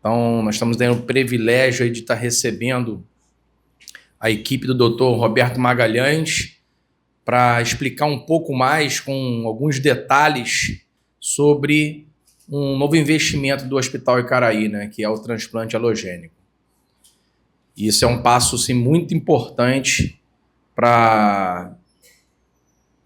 Então, nós estamos tendo o privilégio aí de estar recebendo a equipe do Dr. Roberto Magalhães para explicar um pouco mais, com alguns detalhes, sobre um novo investimento do Hospital Icaraí, né, que é o transplante alogênico. E isso é um passo assim, muito importante para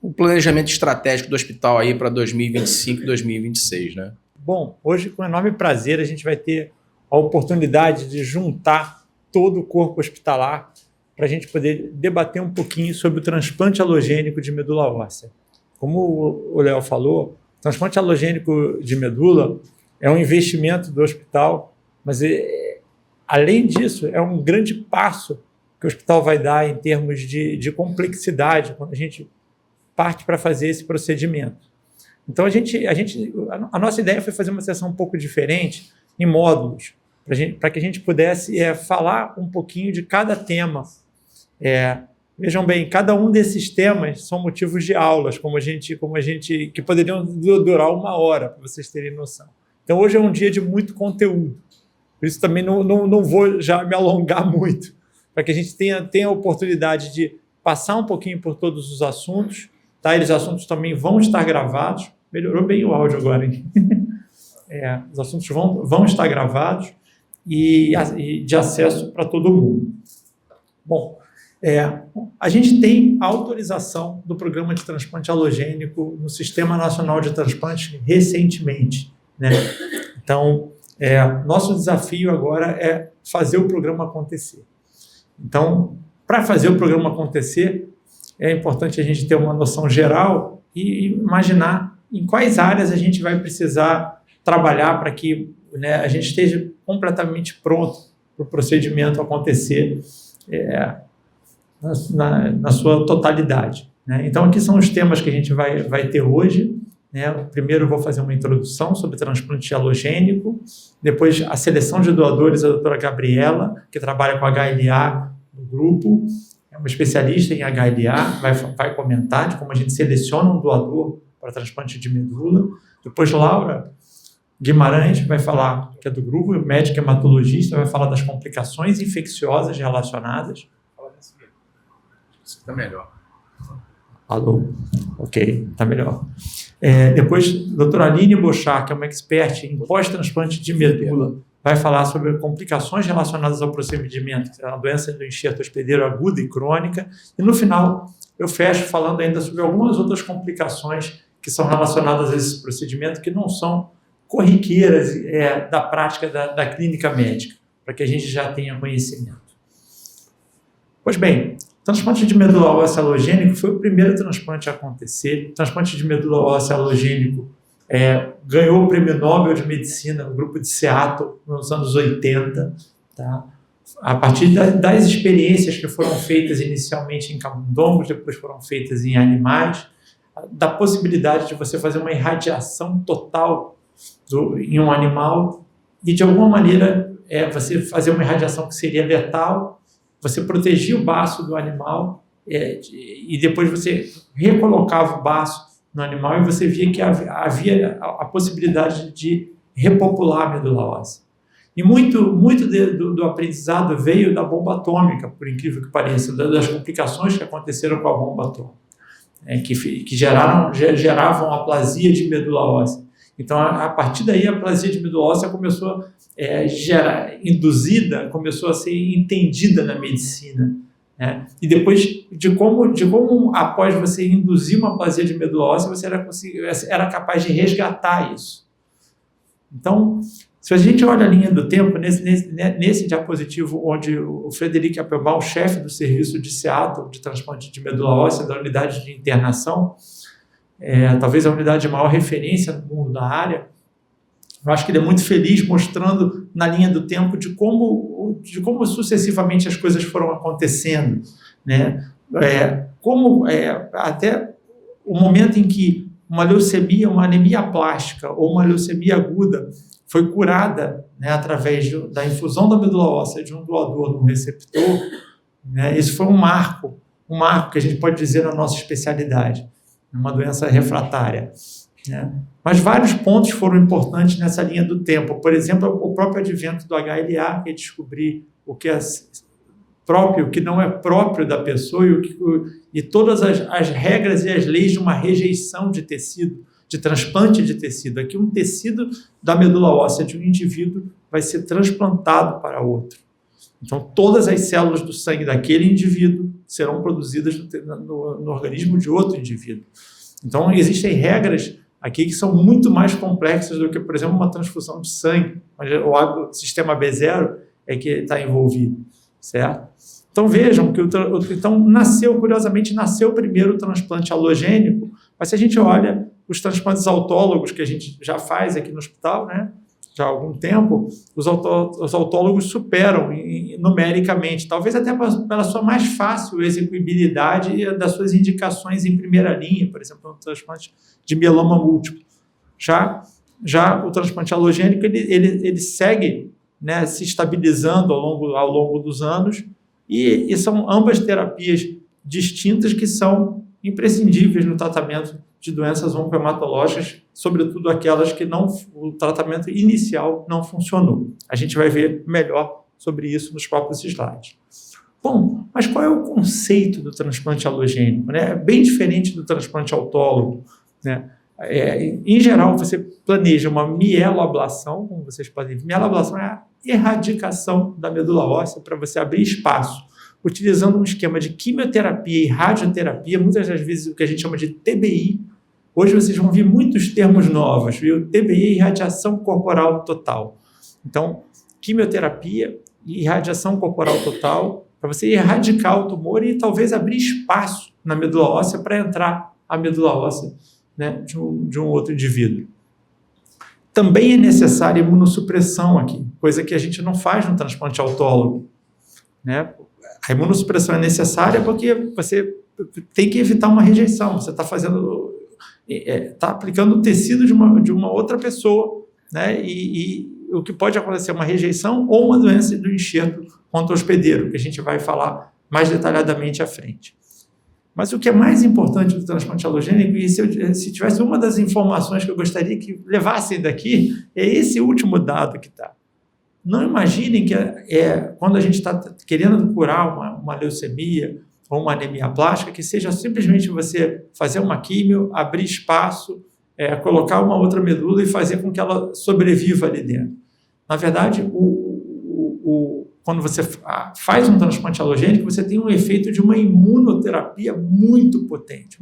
o planejamento estratégico do hospital aí para 2025 e 2026, né? Bom, hoje, com enorme prazer, a gente vai ter a oportunidade de juntar todo o corpo hospitalar para a gente poder debater um pouquinho sobre o transplante alogênico de medula óssea. Como o Léo falou, o transplante alogênico de medula é um investimento do hospital, mas além disso, é um grande passo que o hospital vai dar em termos de complexidade quando a gente parte para fazer esse procedimento. Então, a nossa ideia foi fazer uma sessão um pouco diferente, em módulos, para que a gente pudesse falar um pouquinho de cada tema. Vejam bem, cada um desses temas são motivos de aulas, que poderiam durar 1 hora, para vocês terem noção. Então, hoje é um dia de muito conteúdo. Por isso, também não vou já me alongar muito, para que a gente tenha a oportunidade de passar um pouquinho por todos os assuntos. Tá? Esses assuntos também vão estar gravados. Melhorou bem o áudio agora, hein? Os assuntos vão estar gravados e de acesso para todo mundo. Bom, a gente tem a autorização do programa de transplante alogênico no Sistema Nacional de Transplante recentemente, né? Então, nosso desafio agora é fazer o programa acontecer. Então, para fazer o programa acontecer, é importante a gente ter uma noção geral e imaginar em quais áreas a gente vai precisar trabalhar para que, né, a gente esteja completamente pronto para o procedimento acontecer na sua totalidade, né? Então, aqui são os temas que a gente vai ter hoje, né? Primeiro, eu vou fazer uma introdução sobre transplante alogênico, depois a seleção de doadores, a doutora Gabriela, que trabalha com HLA no grupo, é uma especialista em HLA, vai comentar de como a gente seleciona um doador para transplante de medula. Depois, Laura Guimarães vai falar, que é do grupo, médica hematologista, vai falar das complicações infecciosas relacionadas. Isso está melhor. Alô? Ok, está melhor. Depois, a doutora Aline Bochar, que é uma expert em pós-transplante de medula, vai falar sobre complicações relacionadas ao procedimento, que é a doença do enxerto hospedeiro aguda e crônica. E, no final, eu fecho falando ainda sobre algumas outras complicações que são relacionadas a esse procedimento, que não são corriqueiras da prática da clínica médica, para que a gente já tenha conhecimento. Pois bem, o transplante de medula óssea alogênico foi o primeiro transplante a acontecer. O transplante de medula óssea alogênico ganhou o Prêmio Nobel de Medicina no grupo de Seattle nos anos 80. Tá? A partir das experiências que foram feitas inicialmente em camundongos, depois foram feitas em animais, da possibilidade de você fazer uma irradiação total em um animal e, de alguma maneira, você fazer uma irradiação que seria letal, você protegia o baço do animal e depois você recolocava o baço no animal e você via que havia a possibilidade de repopular a medula óssea. E muito do aprendizado veio da bomba atômica, por incrível que pareça, das complicações que aconteceram com a bomba atômica, que geravam aplasia de medula óssea. Então, a partir daí, a aplasia de medula óssea começou começou a ser entendida na medicina, né? E depois de como após você induzir uma aplasia de medula óssea, você era capaz de resgatar isso. Então, se a gente olha a linha do tempo, nesse diapositivo onde o Frederic Appelbaum, chefe do serviço de Seattle de transplante de medula óssea da unidade de internação, talvez a unidade de maior referência no mundo da área, eu acho que ele é muito feliz mostrando na linha do tempo de como sucessivamente as coisas foram acontecendo, né? Até o momento em que uma leucemia, uma anemia plástica ou uma leucemia aguda foi curada, né, através da infusão da medula óssea de um doador no receptor, né? Isso foi um marco que a gente pode dizer na nossa especialidade, uma doença refratária. né? Mas vários pontos foram importantes nessa linha do tempo. Por exemplo, o próprio advento do HLA, que é descobrir o que é próprio, o que não é próprio da pessoa e todas as regras e as leis de uma rejeição de tecido, de transplante de tecido. Aqui um tecido da medula óssea de um indivíduo vai ser transplantado para outro. Então, todas as células do sangue daquele indivíduo serão produzidas no organismo de outro indivíduo. Então, existem regras aqui que são muito mais complexas do que, por exemplo, uma transfusão de sangue, onde o sistema B0 é que está envolvido, certo? Então, vejam que curiosamente, nasceu primeiro o transplante halogênico, mas se a gente olha os transplantes autólogos que a gente já faz aqui no hospital, né, já há algum tempo, os autólogos superam numericamente, talvez até pela sua mais fácil execuibilidade e das suas indicações em primeira linha, por exemplo, no transplante de mieloma múltiplo. Já o transplante halogênico, ele segue, né, se estabilizando ao longo dos anos, e são ambas terapias distintas que são imprescindíveis no tratamento de doenças oncohematológicas, sobretudo aquelas que o tratamento inicial não funcionou. A gente vai ver melhor sobre isso nos próprios slides. Bom, mas qual é o conceito do transplante halogênico, né? É bem diferente do transplante autólogo, né? Em geral, você planeja uma mieloablação, como vocês podem ver. Mieloablação é a erradicação da medula óssea para você abrir espaço, utilizando um esquema de quimioterapia e radioterapia, muitas das vezes o que a gente chama de TBI. Hoje vocês vão ver muitos termos novos, viu? TBI e radiação corporal total. Então, quimioterapia e radiação corporal total, para você erradicar o tumor e talvez abrir espaço na medula óssea para entrar a medula óssea, né, de um outro indivíduo. Também é necessária imunossupressão aqui, coisa que a gente não faz no transplante autólogo, né? A imunossupressão é necessária porque você tem que evitar uma rejeição. Você está aplicando o tecido de uma outra pessoa, né? E o que pode acontecer é uma rejeição ou uma doença do enxerto contra o hospedeiro, que a gente vai falar mais detalhadamente à frente. Mas o que é mais importante do transplante halogênico, e se tivesse uma das informações que eu gostaria que levassem daqui, é esse último dado que está. Não imaginem que quando a gente está querendo curar uma leucemia ou uma anemia plástica, que seja simplesmente você fazer uma químio, abrir espaço, colocar uma outra medula e fazer com que ela sobreviva ali dentro. Na verdade, quando você faz um transplante halogênico, você tem um efeito de uma imunoterapia muito potente,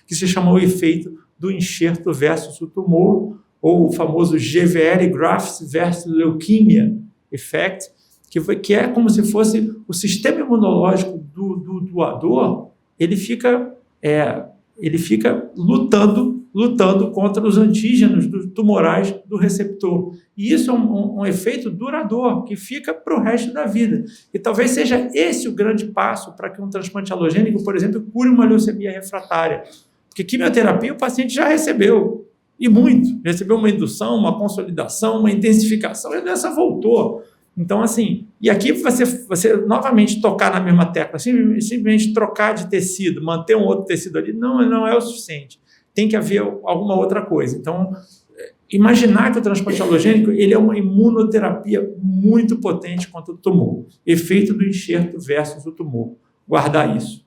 que se chama o efeito do enxerto versus o tumor, ou o famoso GVL, Graft versus Leukemia Effect, que é como se fosse o sistema imunológico do doador, ele fica lutando contra os antígenos tumorais do receptor. E isso é um efeito duradouro, que fica para o resto da vida. E talvez seja esse o grande passo para que um transplante halogênico, por exemplo, cure uma leucemia refratária. Porque quimioterapia o paciente já recebeu, e muito. Recebeu uma indução, uma consolidação, uma intensificação, e a doença voltou. Então, assim, e aqui você novamente tocar na mesma tecla, simplesmente trocar de tecido, manter um outro tecido ali, não é o suficiente. Tem que haver alguma outra coisa. Então, imaginar que o transplante halogênico ele é uma imunoterapia muito potente contra o tumor. Efeito do enxerto versus o tumor. Guardar isso.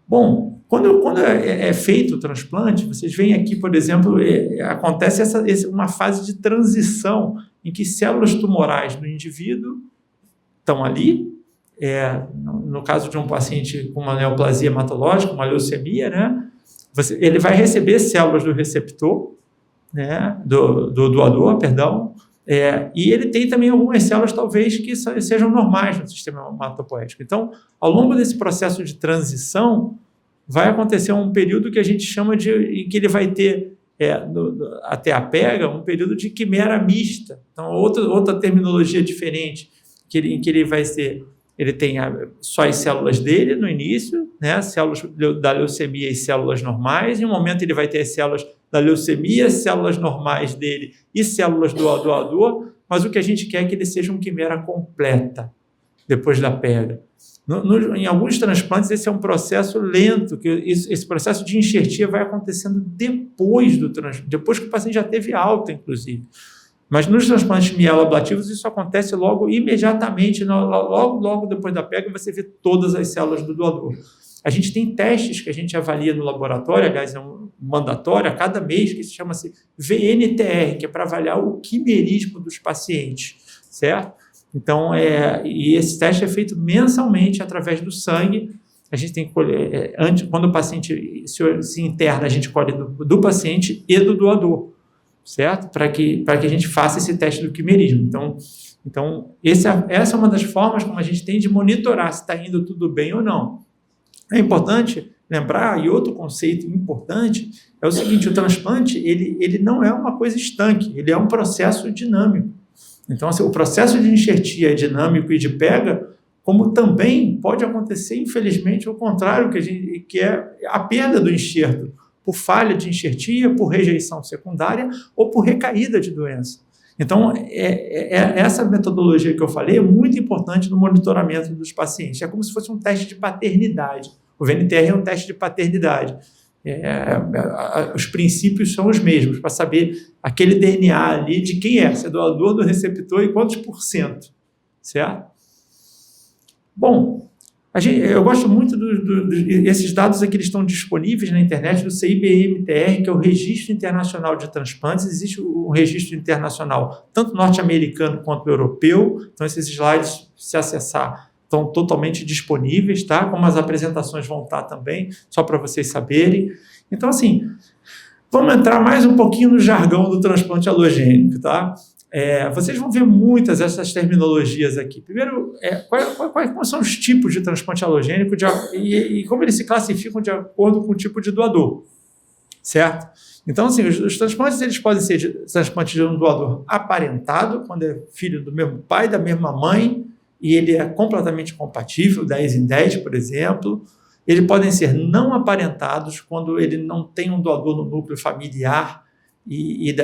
Bom, quando é feito o transplante, vocês veem aqui, por exemplo, acontece uma fase de transição em que células tumorais do indivíduo estão ali, no caso de um paciente com uma neoplasia hematológica, uma leucemia, né, ele vai receber células do receptor, né, do doador, perdão, e ele tem também algumas células, talvez, que sejam normais no sistema hematopoético. Então, ao longo desse processo de transição, vai acontecer um período que a gente chama em que ele vai ter, até a pega, um período de quimera mista. Então, outra terminologia diferente, em que ele tem só as células dele no início, né, células da leucemia e células normais, em um momento ele vai ter as células da leucemia, células normais dele e células do doador, mas o que a gente quer é que ele seja um quimera completa, depois da pega. Em alguns transplantes, esse é um processo lento, que esse processo de enxertia vai acontecendo depois que o paciente já teve alta, inclusive. Mas nos transplantes mieloablativos, isso acontece logo, imediatamente, logo depois da pega, você vê todas as células do doador. A gente tem testes que a gente avalia no laboratório, aliás, é um mandatório a cada mês, que se chama-se VNTR, que é para avaliar o quimerismo dos pacientes, certo? Então, e esse teste é feito mensalmente através do sangue. A gente tem que colher, quando o paciente se interna, a gente colhe do paciente e do doador, certo? Para que a gente faça esse teste do quimerismo. Então essa é uma das formas como a gente tem de monitorar se está indo tudo bem ou não. É importante lembrar, e outro conceito importante, é o seguinte: o transplante ele não é uma coisa estanque, ele é um processo dinâmico. Então, assim, o processo de enxertia é dinâmico e de pega, como também pode acontecer, infelizmente, o contrário, que é a perda do enxerto, por falha de enxertia, por rejeição secundária ou por recaída de doença. Então, essa metodologia que eu falei é muito importante no monitoramento dos pacientes. É como se fosse um teste de paternidade. O VNTR é um teste de paternidade. Os princípios são os mesmos, para saber aquele DNA ali de quem é, se é doador, do receptor e quantos %, certo? Bom, eu gosto muito esses dados aqui, eles estão disponíveis na internet do CIBMTR, que é o Registro Internacional de Transplantes. Existe um registro internacional, tanto norte-americano quanto europeu. Então, esses slides, se acessar, estão totalmente disponíveis, tá? Como as apresentações vão estar também, só para vocês saberem. Então, assim, vamos entrar mais um pouquinho no jargão do transplante alogênico, tá? Vocês vão ver muitas dessas terminologias aqui. Primeiro, quais são os tipos de transplante alogênico e como eles se classificam de acordo com o tipo de doador, certo? Então, assim, os transplantes eles podem ser transplantes de um doador aparentado, quando é filho do mesmo pai, da mesma mãe, e ele é completamente compatível, 10 em 10, por exemplo. Eles podem ser não aparentados, quando ele não tem um doador no núcleo familiar,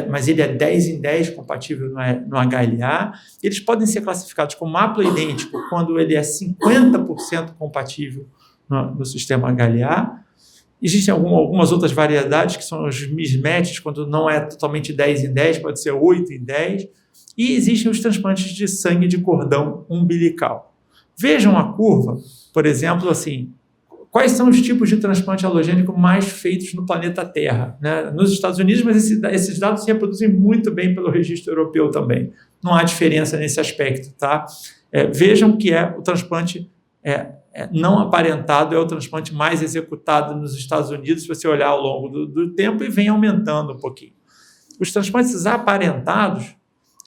mas ele é 10 em 10 compatível no HLA. Eles podem ser classificados como haploidêntico, quando ele é 50% compatível no sistema HLA. Existem algumas outras variedades, que são os mismatches, quando não é totalmente 10 em 10, pode ser 8 em 10. E existem os transplantes de sangue de cordão umbilical. Vejam a curva, por exemplo, assim, quais são os tipos de transplante alogênico mais feitos no planeta Terra, né? Nos Estados Unidos, mas esses dados se reproduzem muito bem pelo registro europeu também. Não há diferença nesse aspecto, tá? Vejam que o transplante não aparentado é o transplante mais executado nos Estados Unidos, se você olhar ao longo do tempo, e vem aumentando um pouquinho. Os transplantes aparentados,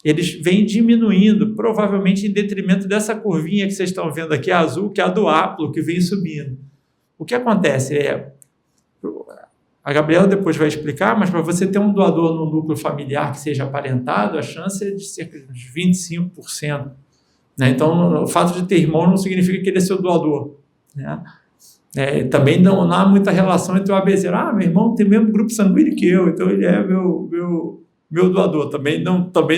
eles vêm diminuindo, provavelmente em detrimento dessa curvinha que vocês estão vendo aqui, a azul, que é a do haplo, que vem subindo. O que acontece a Gabriela depois vai explicar, mas para você ter um doador no núcleo familiar que seja aparentado, a chance é de cerca de 25%. Né? Então, o fato de ter irmão não significa que ele é seu doador. Né? Também não há muita relação entre o ABC. Meu irmão tem o mesmo grupo sanguíneo que eu, então ele é meu doador. Também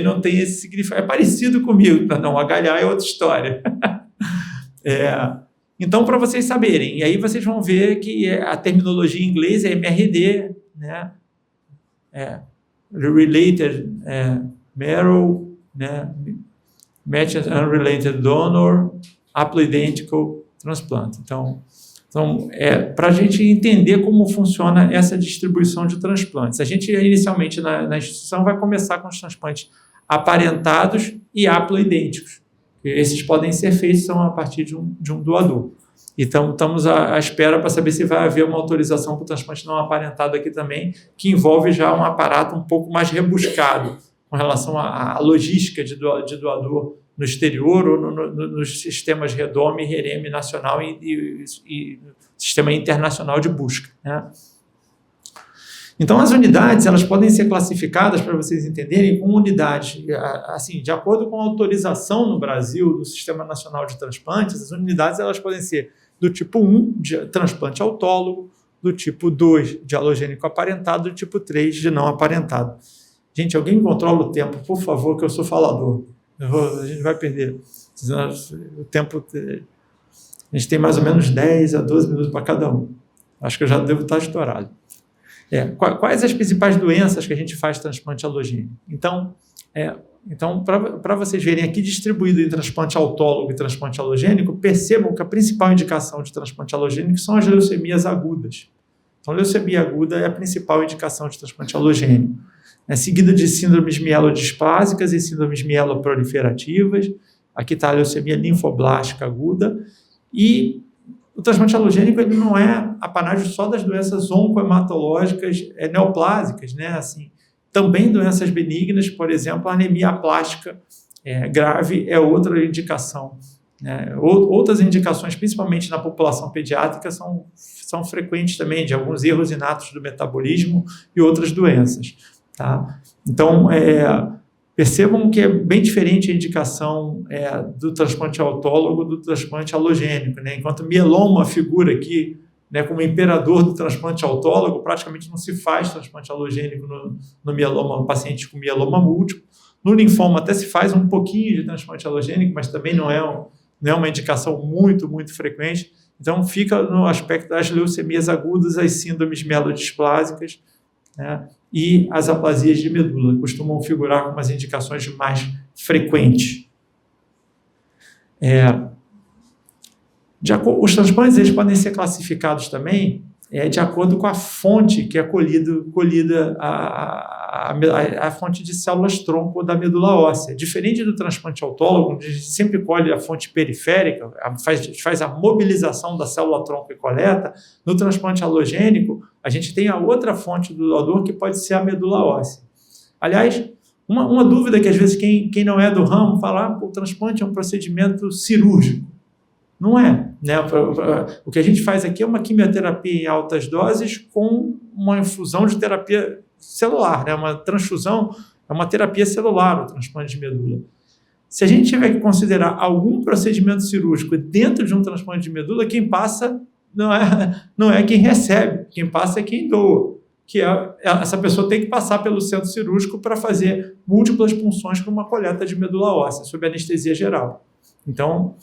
não tem esse significado. É parecido comigo, não, o HLA é outra história. Então, para vocês saberem, e aí vocês vão ver que a terminologia em inglês é MRD, né? Related Marrow, né? Matched Unrelated Donor, Haploidentical Transplant. Então para a gente entender como funciona essa distribuição de transplantes. A gente, inicialmente, na instituição, vai começar com os transplantes aparentados e haploidênticos. Esses podem ser feitos a partir de um doador. Então, estamos à espera para saber se vai haver uma autorização para o transplante não aparentado aqui também, que envolve já um aparato um pouco mais rebuscado com relação à logística de doador no exterior ou nos sistemas REDOME, REREME nacional e sistema internacional de busca. Né? Então, as unidades elas podem ser classificadas, para vocês entenderem, como unidades, assim, de acordo com a autorização no Brasil do Sistema Nacional de Transplantes, as unidades elas podem ser do tipo 1, de transplante autólogo, do tipo 2, de alogênico aparentado, do tipo 3, de não aparentado. Gente, alguém controla o tempo, por favor, que eu sou falador. A gente vai perder o tempo. A gente tem mais ou menos 10 a 12 minutos para cada um. Acho que eu já devo estar estourado. Quais as principais doenças que a gente faz transplante halogênico? Então para vocês verem aqui distribuído em transplante autólogo e transplante halogênico, percebam que a principal indicação de transplante halogênico são as leucemias agudas. Então, leucemia aguda é a principal indicação de transplante halogênico. Seguida de síndromes mielodisplásicas e síndromes mieloproliferativas. Aqui está a leucemia linfoblástica aguda. E o transplante halogênico ele não é apanágio só das doenças oncohematológicas neoplásicas, né? Assim, também doenças benignas, por exemplo, a anemia plástica grave é outra indicação. Outras indicações, principalmente na população pediátrica, são frequentes também, de alguns erros inatos do metabolismo e outras doenças. Tá? Então, percebam que é bem diferente a indicação do transplante autólogo do transplante halogênico. Né? Enquanto mieloma figura aqui como imperador do transplante autólogo, praticamente não se faz transplante halogênico no mieloma, paciente com mieloma múltiplo. No linfoma até se faz um pouquinho de transplante halogênico, mas também não é uma indicação muito, muito frequente. Então, fica no aspecto das leucemias agudas, as síndromes mielodisplásicas, né, e as aplasias de medula, costumam figurar como as indicações mais frequentes. Os transplantes eles podem ser classificados também de acordo com a fonte que é colhida a fonte de células-tronco da medula óssea. Diferente do transplante autólogo, onde a gente sempre colhe a fonte periférica, faz a mobilização da célula-tronco e coleta, no transplante halogênico, a gente tem a outra fonte do doador, que pode ser a medula óssea. Aliás, uma dúvida que às vezes quem não é do ramo fala, o transplante é um procedimento cirúrgico. Não é, né? O que a gente faz aqui é uma quimioterapia em altas doses com uma infusão de terapia celular, né? Uma transfusão é uma terapia celular, o transplante de medula. Se a gente tiver que considerar algum procedimento cirúrgico dentro de um transplante de medula, quem passa não é quem recebe, quem passa é quem doa, que essa pessoa tem que passar pelo centro cirúrgico para fazer múltiplas punções para uma coleta de medula óssea, sob anestesia geral. Então,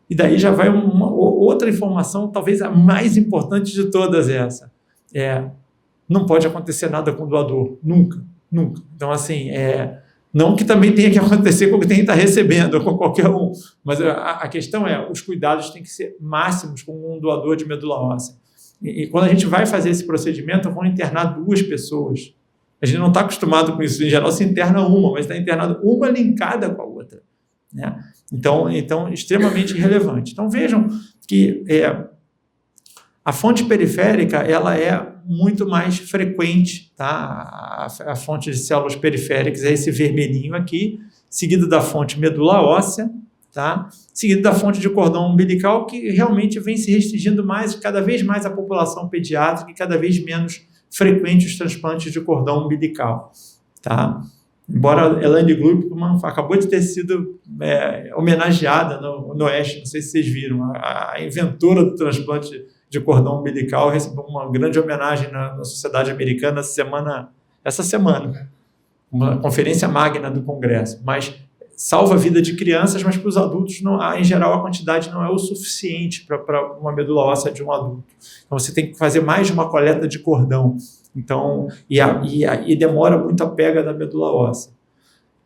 e daí já vai uma outra informação, talvez a mais importante de todas essa. Não pode acontecer nada com o doador, nunca. Então, assim, não que também tenha que acontecer com quem está recebendo, ou com qualquer um, mas a questão os cuidados têm que ser máximos com um doador de medula óssea. E quando a gente vai fazer esse procedimento, vão internar 2 pessoas. A gente não está acostumado com isso, em geral se interna uma, mas está internada uma linkada com a outra. Né? Então, extremamente relevante. Então, vejam que a fonte periférica ela é muito mais frequente, tá? A fonte de células periféricas é esse vermelhinho aqui, seguido da fonte medula óssea, tá? Seguido da fonte de cordão umbilical, que realmente vem se restringindo cada vez mais a população pediátrica e cada vez menos frequente os transplantes de cordão umbilical. Tá? Embora Elaine Glupman acabou de ter sido homenageada no Oeste, não sei se vocês viram, a inventora do transplante de cordão umbilical recebeu uma grande homenagem na Sociedade Americana essa semana, uma conferência magna do Congresso, mas salva a vida de crianças, mas para os adultos, em geral, a quantidade não é o suficiente para uma medula óssea de um adulto. Então, você tem que fazer mais de uma coleta de cordão. Então, e demora muito a pega da medula óssea.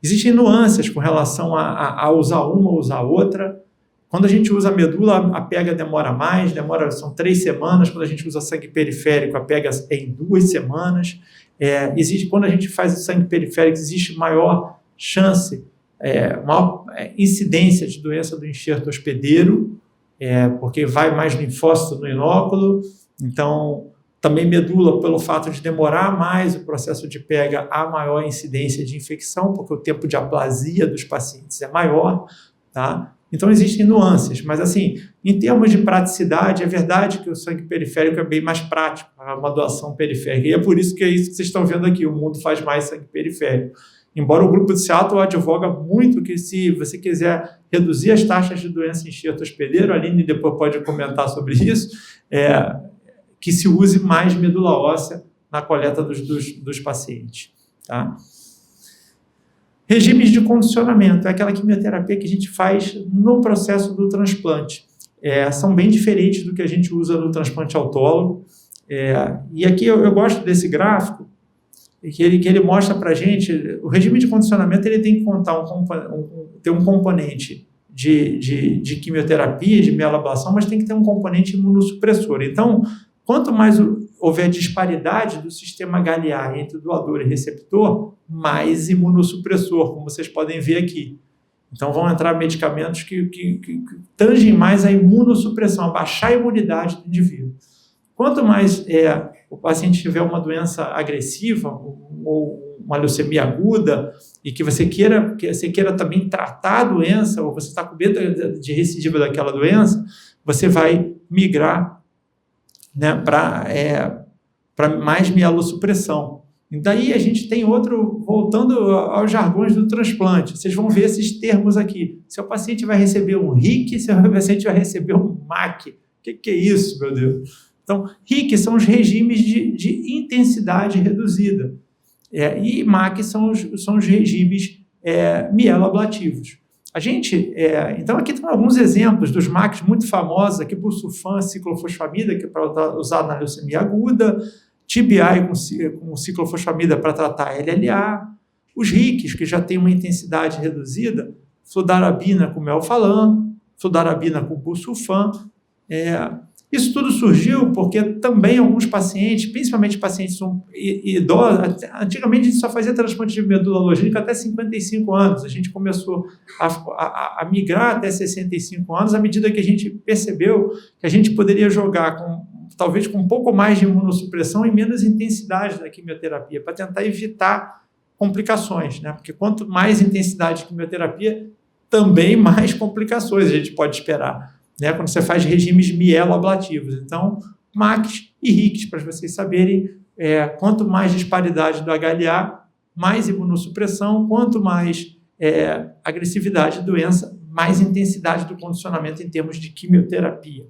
Existem nuances com relação a usar uma ou usar outra. Quando a gente usa a medula, a pega demora mais, são 3 semanas. Quando a gente usa sangue periférico, a pega é em 2 semanas. Quando a gente faz o sangue periférico, existe maior chance, maior incidência de doença do enxerto hospedeiro, porque vai mais linfócito no inóculo. Então, também medula, pelo fato de demorar mais o processo de pega, há maior incidência de infecção, porque o tempo de aplasia dos pacientes é maior, tá? Então, existem nuances, mas, assim, em termos de praticidade, é verdade que o sangue periférico é bem mais prático, uma doação periférica, e é por isso que vocês estão vendo aqui, o mundo faz mais sangue periférico. Embora o grupo de Seattle advoga muito que, se você quiser reduzir as taxas de doença enxerto hospedeiro, a Aline depois pode comentar sobre isso, que se use mais medula óssea na coleta dos pacientes. Tá? Regimes de condicionamento, é aquela quimioterapia que a gente faz no processo do transplante. são bem diferentes do que a gente usa no transplante autólogo. E aqui eu gosto desse gráfico, que ele mostra para a gente, o regime de condicionamento ele tem que contar ter um componente de quimioterapia, de mielablação, mas tem que ter um componente imunossupressor. Então, quanto mais houver disparidade do sistema Galiar entre doador e receptor, mais imunossupressor, como vocês podem ver aqui. Então, vão entrar medicamentos que tangem mais a imunossupressão, a baixar a imunidade do indivíduo. Quanto mais o paciente tiver uma doença agressiva ou uma leucemia aguda e que você queira também tratar a doença, ou você está com medo de recidiva daquela doença, você vai migrar, né, para mais mielossupressão. E daí a gente tem voltando aos jargões do transplante, vocês vão ver esses termos aqui. Seu paciente vai receber um RIC, seu paciente vai receber um MAC. O que é isso, meu Deus? Então, RIC são os regimes de intensidade reduzida. E MAC são os regimes mieloablativos. Então, aqui tem alguns exemplos dos MACs muito famosos, aqui busulfan, ciclofosfamida, que é para usar na leucemia aguda, TBI com ciclofosfamida para tratar LLA, os RICs, que já tem uma intensidade reduzida, fludarabina com melphalan, fludarabina com busulfan. Isso tudo surgiu porque também alguns pacientes, principalmente pacientes idosos, antigamente a gente só fazia transplante de medula alogênica até 55 anos. A gente começou a migrar até 65 anos à medida que a gente percebeu que a gente poderia jogar talvez com um pouco mais de imunossupressão e menos intensidade da quimioterapia, para tentar evitar complicações, né? Porque quanto mais intensidade de quimioterapia, também mais complicações a gente pode esperar, né, quando você faz regimes mieloablativos. Então, MACs e RICs, para vocês saberem, quanto mais disparidade do HLA, mais imunossupressão, quanto mais agressividade de doença, mais intensidade do condicionamento em termos de quimioterapia.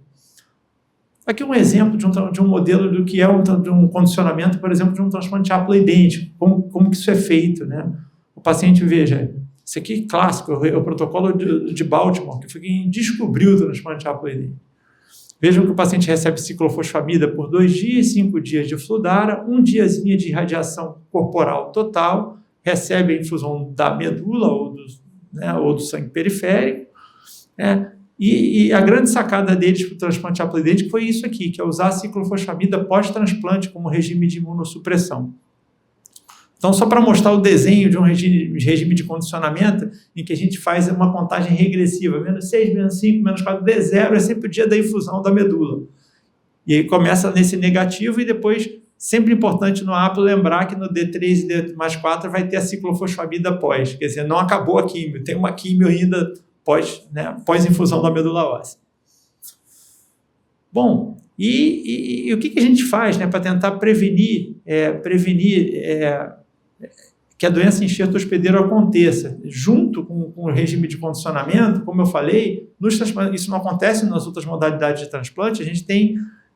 Aqui um exemplo de um modelo do que é um condicionamento, por exemplo, de um transplante haploidêntico, como que isso é feito, né? O paciente, veja, isso aqui é clássico, é o protocolo de Baltimore, que foi quem descobriu o transplante haploidêntico. Vejam que o paciente recebe ciclofosfamida por 2 dias, 5 dias de Fludara, 1 diazinho de irradiação corporal total, recebe a infusão da medula ou do sangue periférico, e a grande sacada deles para o transplante haploidêntico foi isso aqui, que é usar a ciclofosfamida pós-transplante como regime de imunossupressão. Então, só para mostrar o desenho de um regime de condicionamento em que a gente faz uma contagem regressiva, menos 6, menos 5, menos 4, D0 é sempre o dia da infusão da medula. E aí começa nesse negativo e depois, sempre importante no haplo lembrar que no D3 e D mais 4 vai ter a ciclofosfamida pós, quer dizer, não acabou a químio, tem uma químio ainda pós-infusão da medula óssea. Bom, e o que a gente faz, né, para tentar prevenir que a doença enxerto hospedeiro aconteça, junto com o regime de condicionamento? Como eu falei, isso não acontece nas outras modalidades de transplante, a gente tem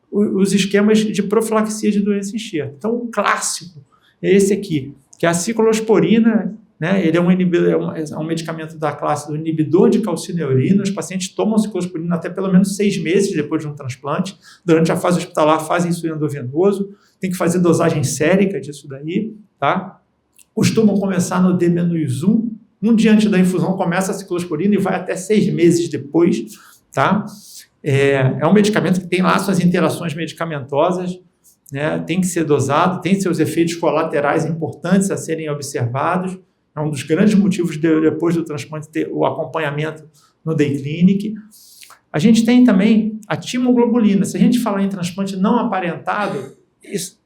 os esquemas de profilaxia de doença enxerto. Então, o clássico é esse aqui, que é a ciclosporina, né? Ele é um medicamento da classe do inibidor de calcineurina. Os pacientes tomam ciclosporina até pelo menos 6 meses depois de um transplante. Durante a fase hospitalar fazem insulina endovenoso, tem que fazer dosagem sérica disso daí, tá? Costumam começar no D-1, um dia antes da infusão começa a ciclosporina e vai até 6 meses depois, tá? É um medicamento que tem lá suas interações medicamentosas, né? Tem que ser dosado, tem seus efeitos colaterais importantes a serem observados. É um dos grandes motivos depois do transplante ter o acompanhamento no day clinic. A gente tem também a timoglobulina. Se a gente falar em transplante não aparentado,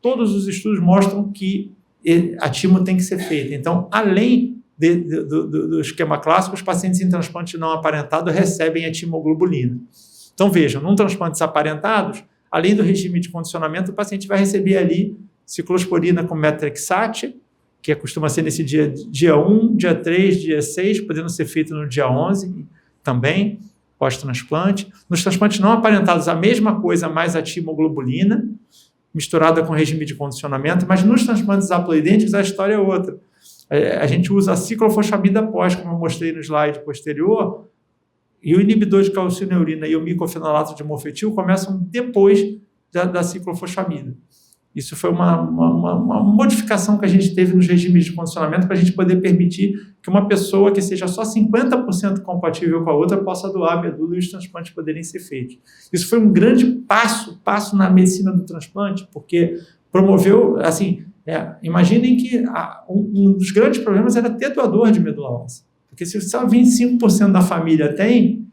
todos os estudos mostram que a timo tem que ser feita. Então, além do esquema clássico, os pacientes em transplante não aparentado recebem a timoglobulina. Então, vejam, num transplante desaparentados, além do regime de condicionamento, o paciente vai receber ali ciclosporina com metrexate, que costuma ser nesse dia 1, dia 3, dia 6, podendo ser feito no dia 11 também, pós-transplante. Nos transplantes não aparentados, a mesma coisa, mais a timoglobulina, misturada com regime de condicionamento, mas nos transplantes haploidênticos a história é outra. A gente usa a ciclofosfamida pós, como eu mostrei no slide posterior, E o inibidor de calcineurina e o micofenolato de mofetil começam depois da ciclofosfamida. Isso foi uma modificação que a gente teve nos regimes de condicionamento para a gente poder permitir que uma pessoa que seja só 50% compatível com a outra possa doar a medula e os transplantes poderem ser feitos. Isso foi um grande passo na medicina do transplante, porque promoveu, assim, imaginem que um dos grandes problemas era ter doador de medula óssea. Porque se só 25% da família tem,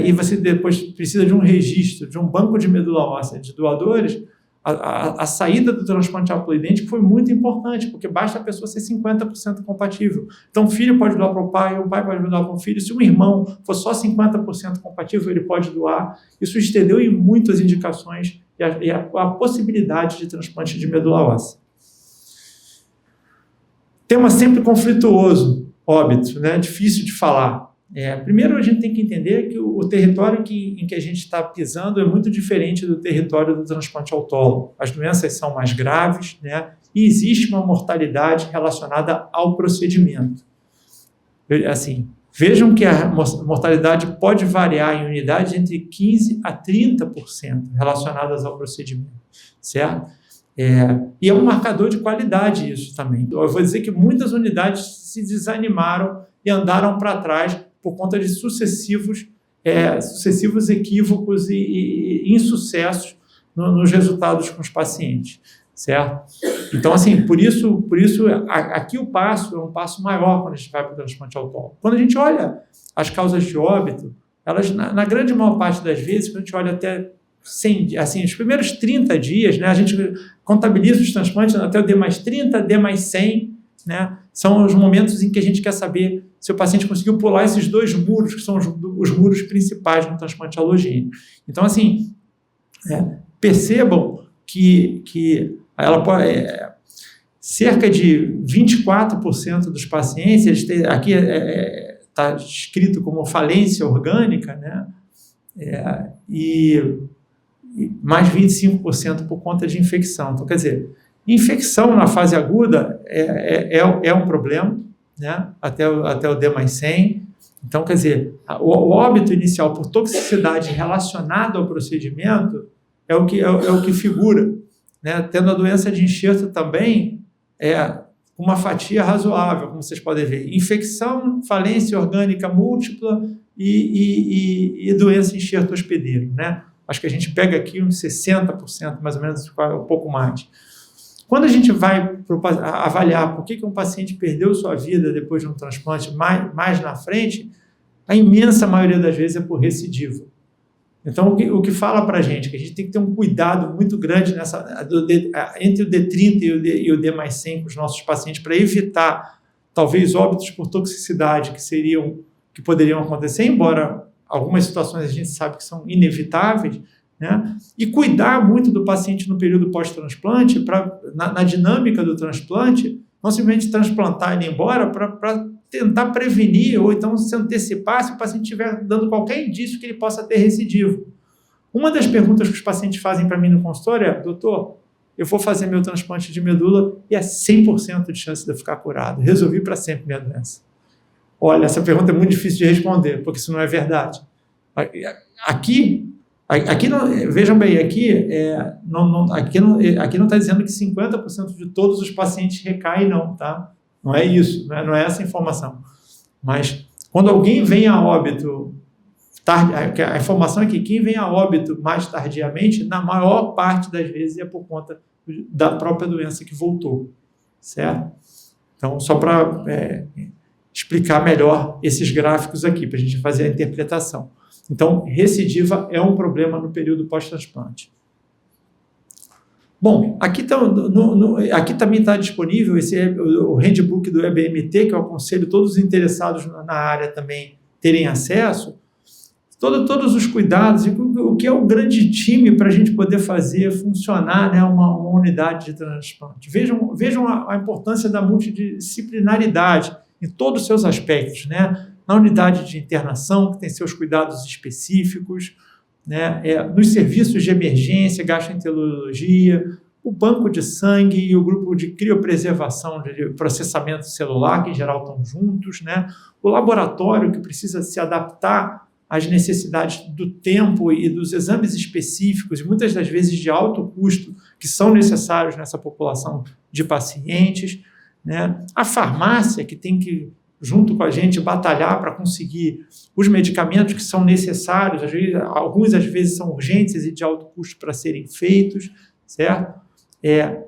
e você depois precisa de um registro, de um banco de medula óssea de doadores, a saída do transplante haploidêntico foi muito importante, porque basta a pessoa ser 50% compatível. Então, o filho pode doar para o pai, o pai pode doar para o filho. Se um irmão for só 50% compatível, ele pode doar. Isso estendeu em muitas indicações e a possibilidade de transplante de medula óssea. Tema sempre conflituoso, óbito, né? Difícil de falar. Primeiro, a gente tem que entender que o território em que a gente está pisando é muito diferente do território do transplante autólogo. As doenças são mais graves, né? E existe uma mortalidade relacionada ao procedimento. Assim, vejam que a mortalidade pode variar em unidades entre 15% a 30% relacionadas ao procedimento, certo? E é um marcador de qualidade isso também. Eu vou dizer que muitas unidades se desanimaram e andaram para trás por conta de sucessivos equívocos e insucessos nos resultados com os pacientes, certo? Então, assim, por isso aqui o passo é um passo maior quando a gente vai para o transplante autólogo. Quando a gente olha as causas de óbito, elas, na grande maior parte das vezes, quando a gente olha até 100, assim, os primeiros 30 dias, né, a gente contabiliza os transplantes até o D+30, D+100, né, são os momentos em que a gente quer saber se o paciente conseguiu pular esses 2 muros, que são os muros principais no transplante halogênico. Então, assim, percebam que ela pode, cerca de 24% dos pacientes, eles têm, aqui está escrito como falência orgânica, né, e mais 25% por conta de infecção. Então, quer dizer, infecção na fase aguda é um problema, né? Até o D+100. Então, quer dizer, o óbito inicial por toxicidade relacionado ao procedimento é o que figura, né? Tendo a doença de enxerto também, uma fatia razoável, como vocês podem ver. Infecção, falência orgânica múltipla e doença enxerto hospedeiro, né? Acho que a gente pega aqui uns 60%, mais ou menos, um pouco mais. Quando a gente vai avaliar por que um paciente perdeu sua vida depois de um transplante mais na frente, a imensa maioria das vezes é por recidiva. Então, o que fala para a gente? Que a gente tem que ter um cuidado muito grande entre o D30 e o D+100 com os nossos pacientes para evitar, talvez, óbitos por toxicidade que poderiam acontecer, embora algumas situações a gente sabe que são inevitáveis, né? E cuidar muito do paciente no período pós-transplante, na dinâmica do transplante, não simplesmente transplantar ele embora para tentar prevenir ou então se antecipar se o paciente estiver dando qualquer indício que ele possa ter recidivo. Uma das perguntas que os pacientes fazem para mim no consultório é: doutor, eu vou fazer meu transplante de medula e é 100% de chance de eu ficar curado. Resolvi para sempre minha doença. Olha, essa pergunta é muito difícil de responder, porque isso não é verdade. Aqui não, vejam bem, aqui não está dizendo que 50% de todos os pacientes recaem, não, tá? Não é isso, não é essa informação. Mas quando alguém vem a óbito, a informação é que quem vem a óbito mais tardiamente, na maior parte das vezes é por conta da própria doença que voltou, certo? Então, só para explicar melhor esses gráficos aqui, para a gente fazer a interpretação. Então, recidiva é um problema no período pós-transplante. Bom, aqui também está disponível o handbook do EBMT, que eu aconselho todos os interessados na área também terem acesso. Todos os cuidados, e o que é o grande time para a gente poder fazer funcionar, né, uma unidade de transplante. Vejam a importância da multidisciplinaridade em todos os seus aspectos, né? Na unidade de internação, que tem seus cuidados específicos, né? Nos serviços de emergência, gastroenterologia, o banco de sangue e o grupo de criopreservação, de processamento celular, que em geral estão juntos, né? O laboratório, que precisa se adaptar as necessidades do tempo e dos exames específicos, muitas das vezes de alto custo, que são necessários nessa população de pacientes, né? A farmácia, que tem que, junto com a gente, batalhar para conseguir os medicamentos que são necessários, alguns às vezes são urgentes e de alto custo para serem feitos, certo?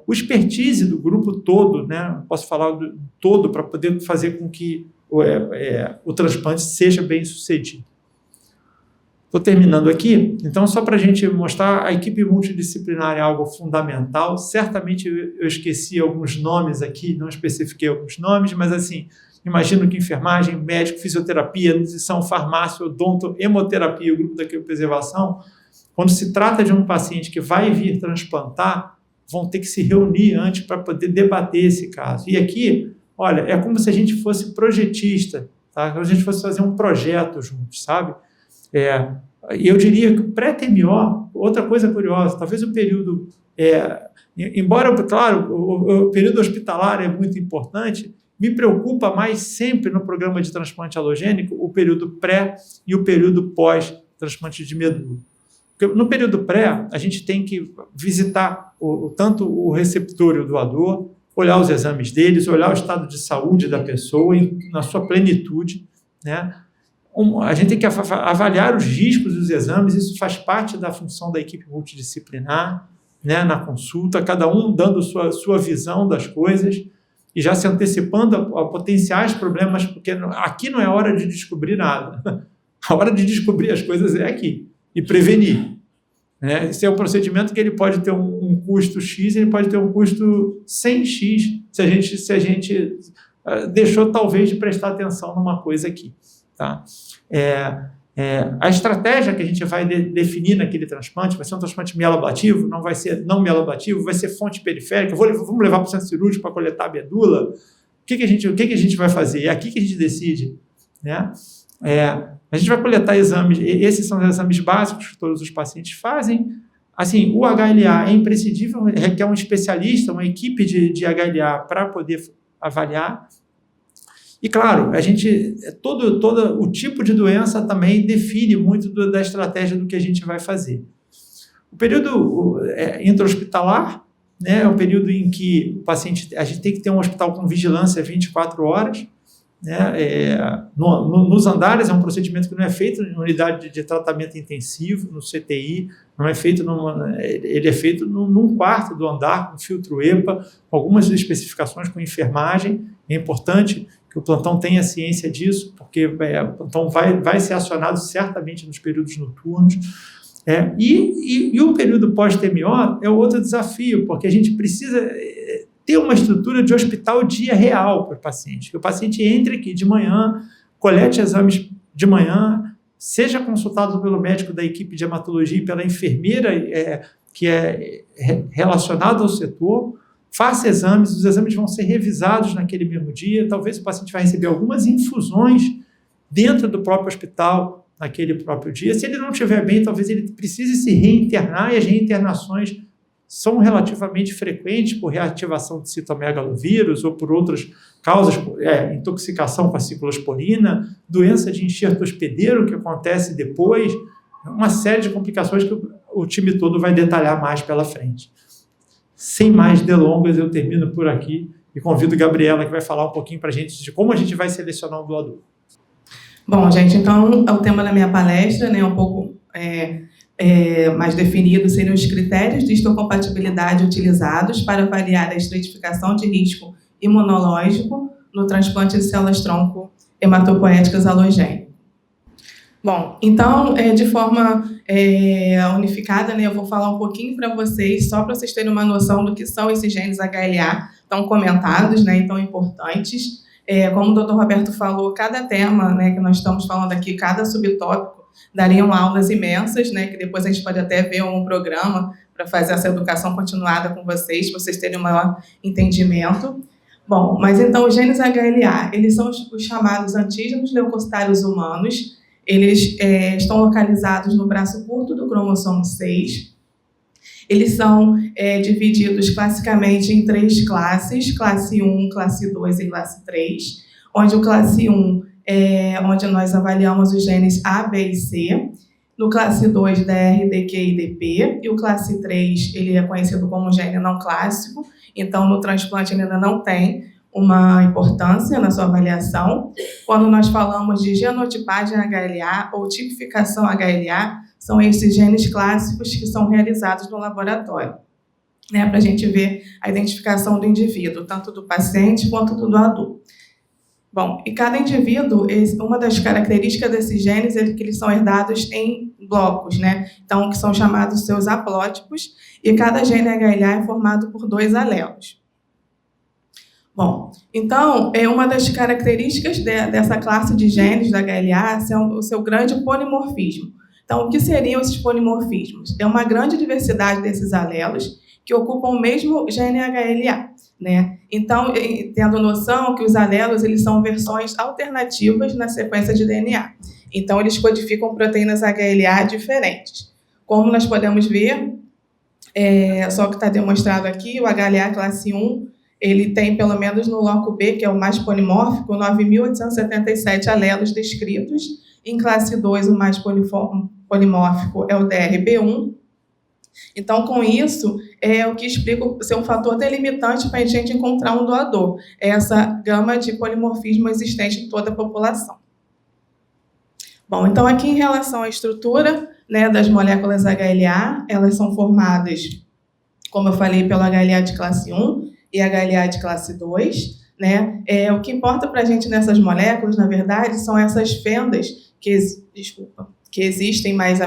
O expertise do grupo todo, né? Posso falar do todo para poder fazer com que o transplante seja bem sucedido. Estou terminando aqui, então só para a gente mostrar, a equipe multidisciplinar é algo fundamental. Certamente eu esqueci alguns nomes aqui, não especifiquei alguns nomes, mas assim, imagino que enfermagem, médico, fisioterapia, nutrição, farmácia, odonto, hemoterapia, o grupo da criopreservação, quando se trata de um paciente que vai vir transplantar, vão ter que se reunir antes para poder debater esse caso. E aqui, olha, é como se a gente fosse projetista, tá? Como se a gente fosse fazer um projeto juntos, sabe? E eu diria que o pré-TMO, outra coisa curiosa, talvez o período, embora, claro, o período hospitalar é muito importante, me preocupa mais sempre no programa de transplante alogênico o período pré e o período pós-transplante de medula. Porque no período pré, a gente tem que visitar tanto o receptor e o doador, olhar os exames deles, olhar o estado de saúde da pessoa na sua plenitude, né? A gente tem que avaliar os riscos dos exames, isso faz parte da função da equipe multidisciplinar, né, na consulta, cada um dando sua visão das coisas e já se antecipando a potenciais problemas, porque aqui não é hora de descobrir nada. A hora de descobrir as coisas é aqui, e prevenir. Né? Esse é um procedimento que ele pode ter um custo X, ele pode ter um custo 100X, se a gente deixou talvez de prestar atenção numa coisa aqui. Tá? A estratégia que a gente vai definir naquele transplante vai ser um transplante mieloablativo, não vai ser não mieloablativo, vai ser fonte periférica, vamos levar para o centro cirúrgico para coletar a medula. O que a gente vai fazer? É aqui que a gente decide. Né? A gente vai coletar exames, esses são os exames básicos que todos os pacientes fazem. Assim, o HLA é imprescindível, requer um especialista, uma equipe de HLA para poder avaliar. E, claro, todo o tipo de doença também define muito da estratégia do que a gente vai fazer. O período intra-hospitalar, né, é um período em que a gente tem que ter um hospital com vigilância 24 horas. Né, nos andares é um procedimento que não é feito em unidade de tratamento intensivo, no CTI, não é feito ele é feito num quarto do andar, com filtro EPA, com algumas especificações com enfermagem. É importante que o plantão tenha ciência disso, porque o plantão vai ser acionado certamente nos períodos noturnos. E o período pós-TMO é outro desafio, porque a gente precisa ter uma estrutura de hospital dia real para o paciente, que o paciente entre aqui de manhã, colete exames de manhã, seja consultado pelo médico da equipe de hematologia e pela enfermeira que é relacionada ao setor, faça exames, os exames vão ser revisados naquele mesmo dia, talvez o paciente vai receber algumas infusões dentro do próprio hospital naquele próprio dia. Se ele não estiver bem, talvez ele precise se reinternar, e as reinternações são relativamente frequentes por reativação de citomegalovírus ou por outras causas, intoxicação com a ciclosporina, doença de enxerto hospedeiro que acontece depois, uma série de complicações que o time todo vai detalhar mais pela frente. Sem mais delongas, eu termino por aqui e convido a Gabriela, que vai falar um pouquinho para a gente de como a gente vai selecionar um doador. Bom, gente, então o tema da minha palestra, né, um pouco mais definido, seriam os critérios de histocompatibilidade utilizados para avaliar a estratificação de risco imunológico no transplante de células-tronco hematopoéticas halogênicas. Bom, então, de forma unificada, né, eu vou falar um pouquinho para vocês, só para vocês terem uma noção do que são esses genes HLA tão comentados, né, e tão importantes. Como o Dr. Roberto falou, cada tema, né, que nós estamos falando aqui, cada subtópico, dariam aulas imensas, né, que depois a gente pode até ver um programa para fazer essa educação continuada com vocês, para vocês terem um maior entendimento. Bom, mas então os genes HLA, eles são os chamados antígenos leucocitários humanos. Eles estão localizados no braço curto do cromossomo 6. Eles são divididos classicamente em 3 classes, classe 1, classe 2 e classe 3, onde o classe 1 onde nós avaliamos os genes A, B e C. No classe 2, DR, DQ e DP. E o classe 3, ele é conhecido como gene não clássico. Então, no transplante, ele ainda não tem uma importância na sua avaliação. Quando nós falamos de genotipagem HLA ou tipificação HLA, são esses genes clássicos que são realizados no laboratório, né, para a gente ver a identificação do indivíduo, tanto do paciente quanto do doador. Bom, e cada indivíduo, uma das características desses genes é que eles são herdados em blocos, né? Então, que são chamados seus haplótipos, e cada gene HLA é formado por 2 alelos. Bom, então, uma das características dessa classe de genes da HLA é o seu grande polimorfismo. Então, o que seriam esses polimorfismos? É uma grande diversidade desses alelos que ocupam o mesmo gene HLA, né? Então, tendo noção que os alelos eles são versões alternativas na sequência de DNA. Então, eles codificam proteínas HLA diferentes. Como nós podemos ver, só que está demonstrado aqui, o HLA classe 1, ele tem, pelo menos no loco B, que é o mais polimórfico, 9.877 alelos descritos. Em classe 2, o mais polimórfico é o DRB1. Então, com isso, o que explica ser um fator delimitante para a gente encontrar um doador. É essa gama de polimorfismo existente em toda a população. Bom, então aqui em relação à estrutura, né, das moléculas HLA, elas são formadas, como eu falei, pelo HLA de classe 1 e HLA de classe 2. Né? O que importa para a gente nessas moléculas, na verdade, são essas fendas que existem mais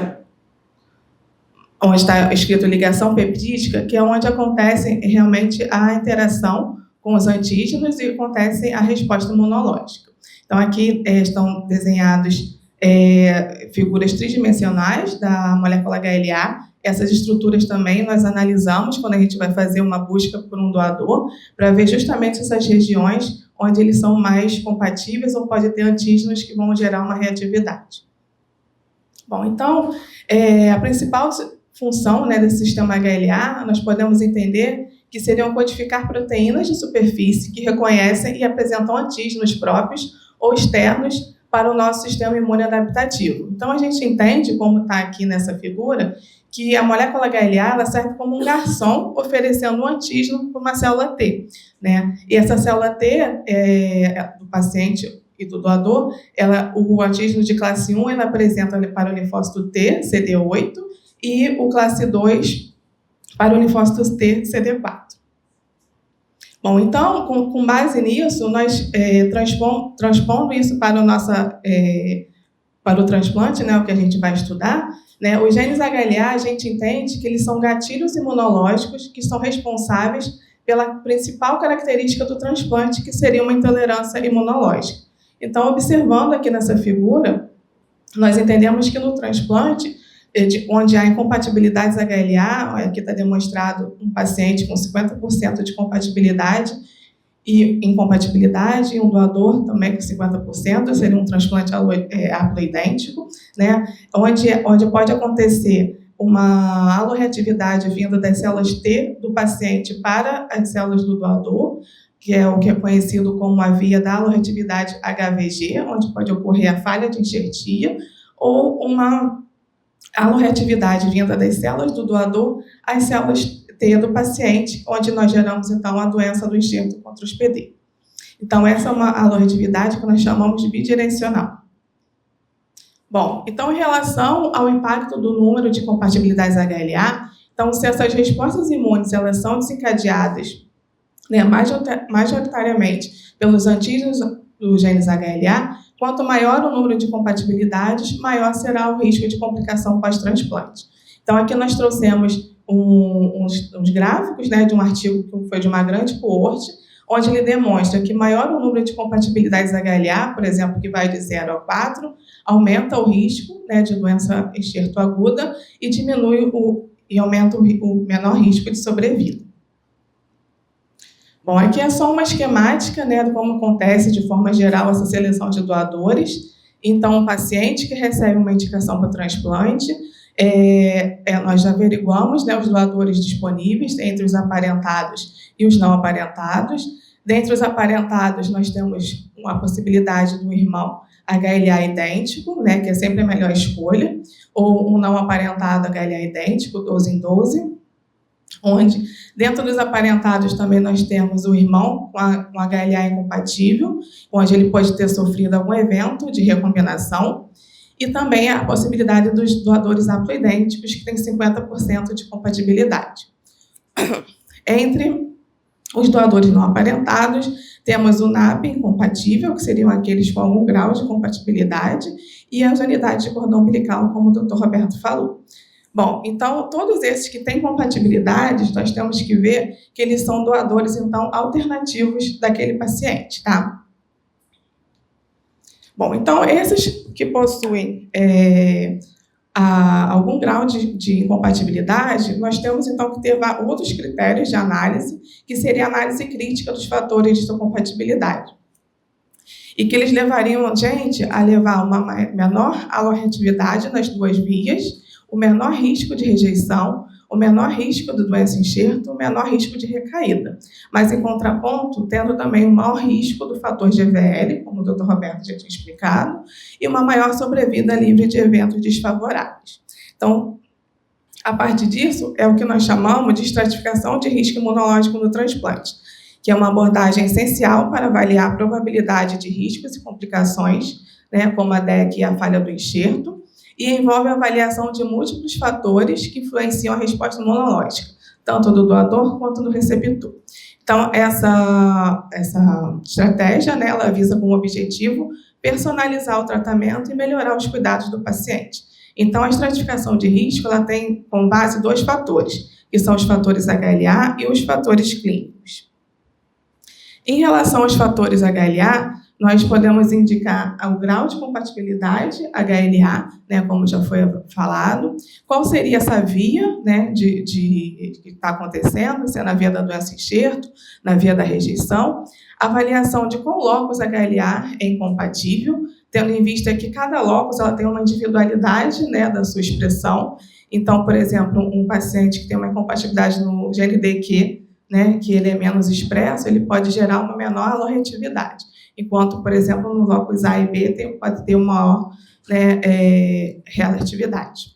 onde está escrito ligação peptídica, que é onde acontece realmente a interação com os antígenos e acontece a resposta imunológica. Então, aqui estão desenhados figuras tridimensionais da molécula HLA. Essas estruturas também nós analisamos quando a gente vai fazer uma busca por um doador, para ver justamente essas regiões onde eles são mais compatíveis ou pode ter antígenos que vão gerar uma reatividade. Bom, então, a principal função, né, desse sistema HLA, nós podemos entender que seriam codificar proteínas de superfície que reconhecem e apresentam antígenos próprios ou externos para o nosso sistema imune adaptativo. Então, a gente entende, como está aqui nessa figura, que a molécula HLA ela serve como um garçom oferecendo um antígeno para uma célula T, né? E essa célula T, do paciente e do doador, o antígeno de classe 1 ela apresenta para o linfócito T, CD8, e o classe 2 para o linfócito T, CD4. Bom, então, com base nisso, nós transpondo isso para o transplante, né, o que a gente vai estudar, né, os genes HLA, a gente entende que eles são gatilhos imunológicos que são responsáveis pela principal característica do transplante, que seria uma intolerância imunológica. Então, observando aqui nessa figura, nós entendemos que no transplante, onde há incompatibilidades HLA, aqui está demonstrado um paciente com 50% de compatibilidade e incompatibilidade, e um doador também com 50%, seria um transplante haploidêntico, né? Onde pode acontecer uma aloreatividade vinda das células T do paciente para as células do doador, que é o que é conhecido como a via da aloreatividade HVG, onde pode ocorrer a falha de enxertia, ou uma aloreatividade vinda das células do doador às células T do paciente, onde nós geramos, então, a doença do enxerto contra o HPD. Então, essa é uma aloreatividade que nós chamamos de bidirecional. Bom, então, em relação ao impacto do número de compatibilidades HLA, então, se essas respostas imunes elas são desencadeadas, né, majoritariamente pelos antígenos dos genes HLA, quanto maior o número de compatibilidades, maior será o risco de complicação pós-transplante. Então, aqui nós trouxemos uns gráficos, né, de um artigo que foi de uma grande coorte, onde ele demonstra que maior o número de compatibilidades HLA, por exemplo, que vai de 0 a 4, aumenta o risco, né, de doença enxerto aguda e diminui e aumenta o menor risco de sobrevida. Bom, aqui é só uma esquemática, né, de como acontece de forma geral essa seleção de doadores. Então, um paciente que recebe uma indicação para transplante, nós já averiguamos, né, os doadores disponíveis entre os aparentados e os não aparentados. Dentre os aparentados, nós temos a possibilidade do irmão HLA idêntico, né, que é sempre a melhor escolha, ou um não aparentado HLA idêntico, 12 em 12, onde dentro dos aparentados também nós temos o irmão com HLA incompatível, onde ele pode ter sofrido algum evento de recombinação, e também a possibilidade dos doadores haploidênticos, que tem 50% de compatibilidade. Entre os doadores não aparentados, temos o NAP incompatível, que seriam aqueles com algum grau de compatibilidade, e as unidades de cordão umbilical, como o Dr. Roberto falou. Bom, então, todos esses que têm compatibilidades, nós temos que ver que eles são doadores, então, alternativos daquele paciente, tá? Bom, então, esses que possuem algum grau de incompatibilidade, nós temos, então, que ter outros critérios de análise, que seria a análise crítica dos fatores de compatibilidade. E que eles levariam a gente a levar uma menor aloreatividade nas duas vias, o menor risco de rejeição, o menor risco de doença enxerto, o menor risco de recaída. Mas, em contraponto, tendo também o maior risco do fator GVL, como o Dr. Roberto já tinha explicado, e uma maior sobrevida livre de eventos desfavoráveis. Então, a partir disso, é o que nós chamamos de estratificação de risco imunológico no transplante, que é uma abordagem essencial para avaliar a probabilidade de riscos e complicações, né, como a DEC e a falha do enxerto, e envolve a avaliação de múltiplos fatores que influenciam a resposta imunológica, tanto do doador quanto do receptor. Então, essa estratégia, né, ela visa como objetivo personalizar o tratamento e melhorar os cuidados do paciente. Então, a estratificação de risco ela tem como base 2 fatores, que são os fatores HLA e os fatores clínicos. Em relação aos fatores HLA, nós podemos indicar o grau de compatibilidade HLA, né, como já foi falado, qual seria essa via, né, que está acontecendo, se é na via da doença enxerto, na via da rejeição, avaliação de qual locus HLA é incompatível, tendo em vista que cada locus ela tem uma individualidade, né, da sua expressão. Então, por exemplo, um paciente que tem uma incompatibilidade no GNDQ, né, que ele é menos expresso, ele pode gerar uma menor aloreatividade. Enquanto, por exemplo, no locus A e B pode ter uma maior, né, reatividade.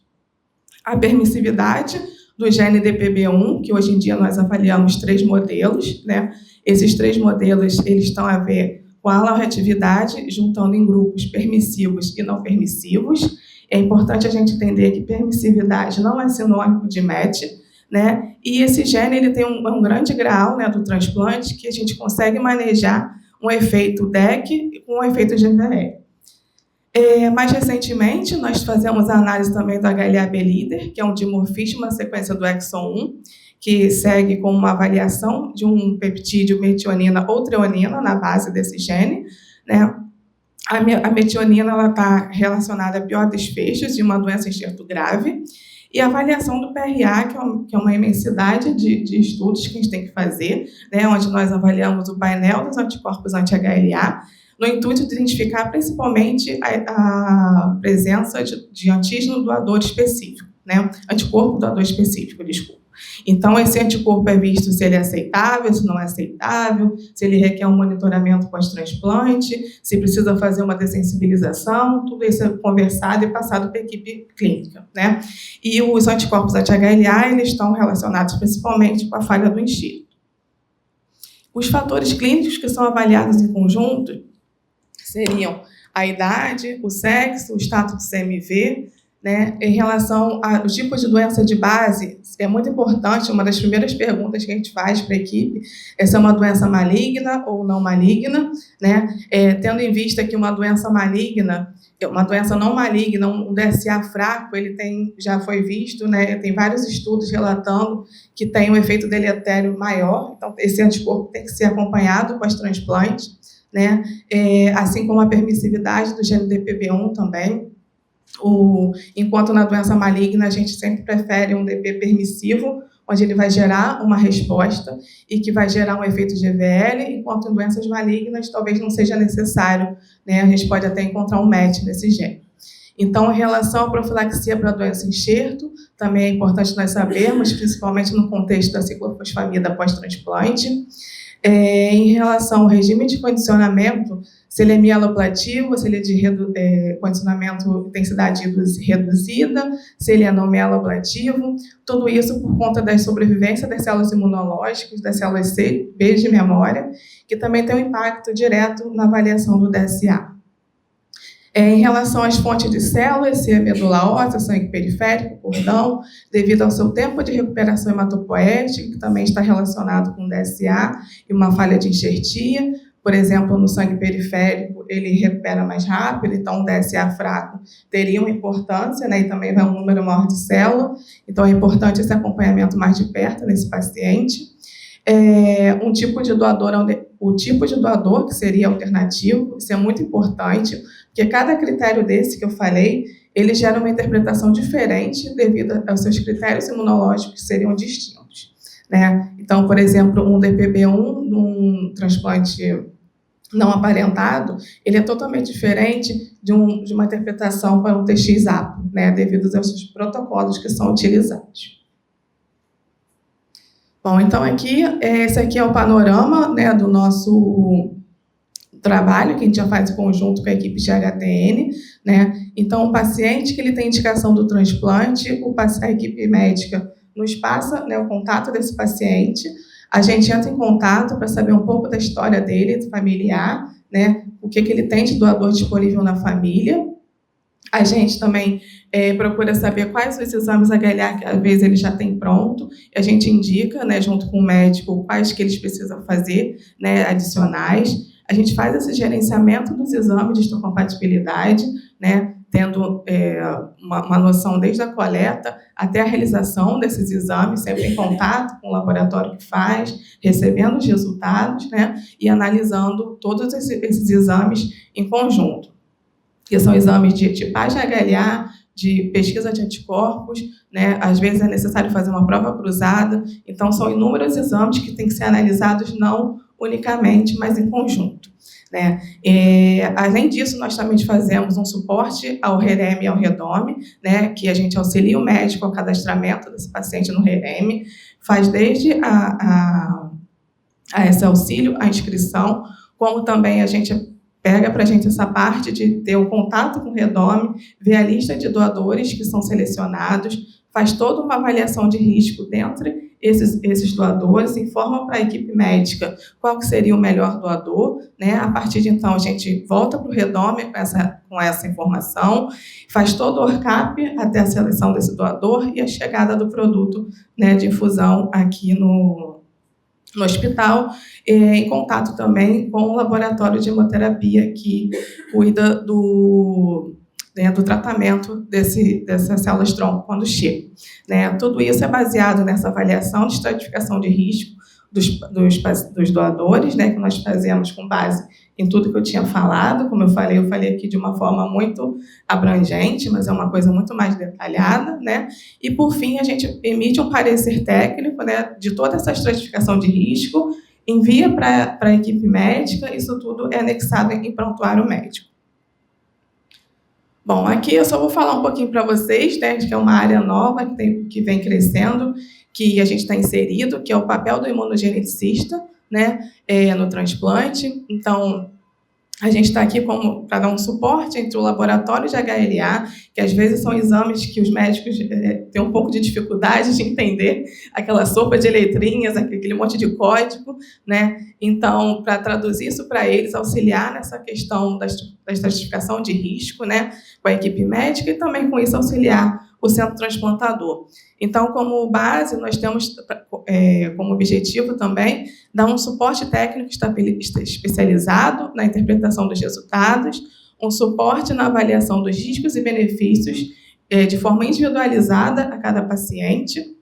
A permissividade do gene DPB1, que hoje em dia nós avaliamos 3 modelos, né? Esses 3 modelos eles estão a ver com a aloreatividade, juntando em grupos permissivos e não permissivos. É importante a gente entender que permissividade não é sinônimo de match, né? E esse gene ele tem um grande grau, né, do transplante que a gente consegue manejar um efeito DEC com um efeito GVL. Mais recentemente, nós fazemos a análise também do HLA-B líder, que é um dimorfismo na sequência do exon 1, que segue com uma avaliação de um peptídeo metionina ou treonina na base desse gene, né? A metionina está relacionada a pior desfechos de uma doença enxerto grave, e a avaliação do PRA, que é uma imensidade de estudos que a gente tem que fazer, né, onde nós avaliamos o painel dos anticorpos anti-HLA, no intuito de identificar principalmente a presença de antígeno doador específico, né, anticorpo doador específico, desculpa. Então, esse anticorpo é visto se ele é aceitável, se não é aceitável, se ele requer um monitoramento pós-transplante, se precisa fazer uma dessensibilização, tudo isso é conversado e passado para a equipe clínica, né? E os anticorpos anti-HLA, eles estão relacionados principalmente com a falha do enxerto. Os fatores clínicos que são avaliados em conjunto seriam a idade, o sexo, o status do CMV, né? Em relação aos tipos de doença de base, é muito importante, uma das primeiras perguntas que a gente faz para a equipe é se é uma doença maligna ou não maligna, né? Tendo em vista que uma doença maligna, uma doença não maligna, um DSA fraco, ele já foi visto, né? Tem vários estudos relatando que tem um efeito deletério maior, então esse anticorpo tem que ser acompanhado pós-transplante, né? Assim como a permissividade do gene DPB1 também. Enquanto na doença maligna a gente sempre prefere um DP permissivo, onde ele vai gerar uma resposta e que vai gerar um efeito GVL, enquanto em doenças malignas talvez não seja necessário, né? A gente pode até encontrar um match nesse gene. Então, em relação à profilaxia para a doença enxerto, também é importante nós sabermos, principalmente no contexto da ciclofosfamida pós-transplante. Em relação ao regime de condicionamento, se ele é mieloablativo, se ele é de condicionamento intensidade reduzida, se ele é não mieloablativo, tudo isso por conta da sobrevivência das células imunológicas, das células C, B de memória, que também tem um impacto direto na avaliação do DSA. Em relação às fontes de células, se é medula óssea, sangue periférico, cordão, devido ao seu tempo de recuperação hematopoética, que também está relacionado com DSA e uma falha de enxertia. Por exemplo, no sangue periférico, ele recupera mais rápido, então o DSA fraco teria uma importância, né, e também vai um número maior de células, então é importante esse acompanhamento mais de perto nesse paciente. Um tipo de doador, o tipo de doador que seria alternativo, isso é muito importante, porque cada critério desse que eu falei, ele gera uma interpretação diferente devido aos seus critérios imunológicos que seriam distintos, né? Então, por exemplo, um DPB1, um transplante não aparentado, ele é totalmente diferente de uma interpretação para um TX-APO, né, devido aos protocolos que são utilizados. Bom, então esse aqui é o panorama, né, do nosso trabalho, que a gente já faz em conjunto com a equipe de HTN, né? Então, o paciente que ele tem indicação do transplante, a equipe médica nos passa, né, o contato desse paciente, a gente entra em contato para saber um pouco da história dele, familiar, né, o que ele tem de doador disponível na família. A gente também procura saber quais os exames HLA que às vezes ele já tem pronto, e a gente indica, né, junto com o médico, quais que eles precisam fazer, né, adicionais. A gente faz esse gerenciamento dos exames de histocompatibilidade, né, tendo uma noção desde a coleta até a realização desses exames, sempre em contato com o laboratório que faz, recebendo os resultados, né, e analisando todos esses exames em conjunto, que são exames de tipagem HLA, de pesquisa de anticorpos, né, às vezes é necessário fazer uma prova cruzada, então são inúmeros exames que têm que ser analisados não unicamente, mas em conjunto, né? Além disso, nós também fazemos um suporte ao REREM e ao REDOME, né, que a gente auxilia o médico ao cadastramento desse paciente no REREM, faz desde esse auxílio, a inscrição, como também a gente pega para a gente essa parte de ter o contato com o REDOME, ver a lista de doadores que são selecionados, faz toda uma avaliação de risco dentre esses doadores, informa para a equipe médica qual que seria o melhor doador, né? A partir de então, a gente volta para o REDOME com essa informação, faz todo o ORCAP até a seleção desse doador e a chegada do produto, né, de infusão aqui no hospital, em contato também com o laboratório de hemoterapia que cuida do tratamento dessas células-tronco quando chega, né? Tudo isso é baseado nessa avaliação de estratificação de risco dos doadores, né, que nós fazemos com base em tudo que eu tinha falado. Como eu falei aqui de uma forma muito abrangente, mas é uma coisa muito mais detalhada, né? E, por fim, a gente emite um parecer técnico, né, de toda essa estratificação de risco, envia para a equipe médica, isso tudo é anexado em prontuário médico. Bom, aqui eu só vou falar um pouquinho para vocês, né, que é uma área nova que vem crescendo, que a gente está inserido, que é o papel do imunogeneticista, né, no transplante. Então, a gente está aqui para dar um suporte entre o laboratório de HLA, que às vezes são exames que os médicos têm um pouco de dificuldade de entender, aquela sopa de letrinhas, aquele monte de código, né? Então, para traduzir isso para eles, auxiliar nessa questão da estratificação de risco, né, com a equipe médica, e também com isso auxiliar o centro transplantador. Então, como base, nós temos como objetivo também dar um suporte técnico especializado na interpretação dos resultados, um suporte na avaliação dos riscos e benefícios de forma individualizada a cada paciente,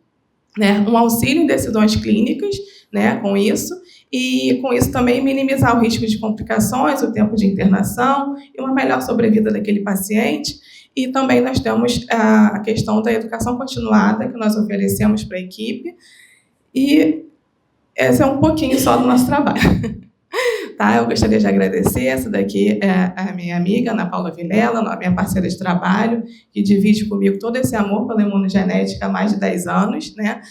né, um auxílio em decisões clínicas, né, com isso, e com isso também minimizar o risco de complicações, o tempo de internação e uma melhor sobrevida daquele paciente. E também nós temos a questão da educação continuada que nós oferecemos para a equipe. E esse é um pouquinho só do nosso trabalho. Tá? Eu gostaria de agradecer. Essa daqui é a minha amiga, Ana Paula Vilela, a minha parceira de trabalho, que divide comigo todo esse amor pela imunogenética há mais de 10 anos, né?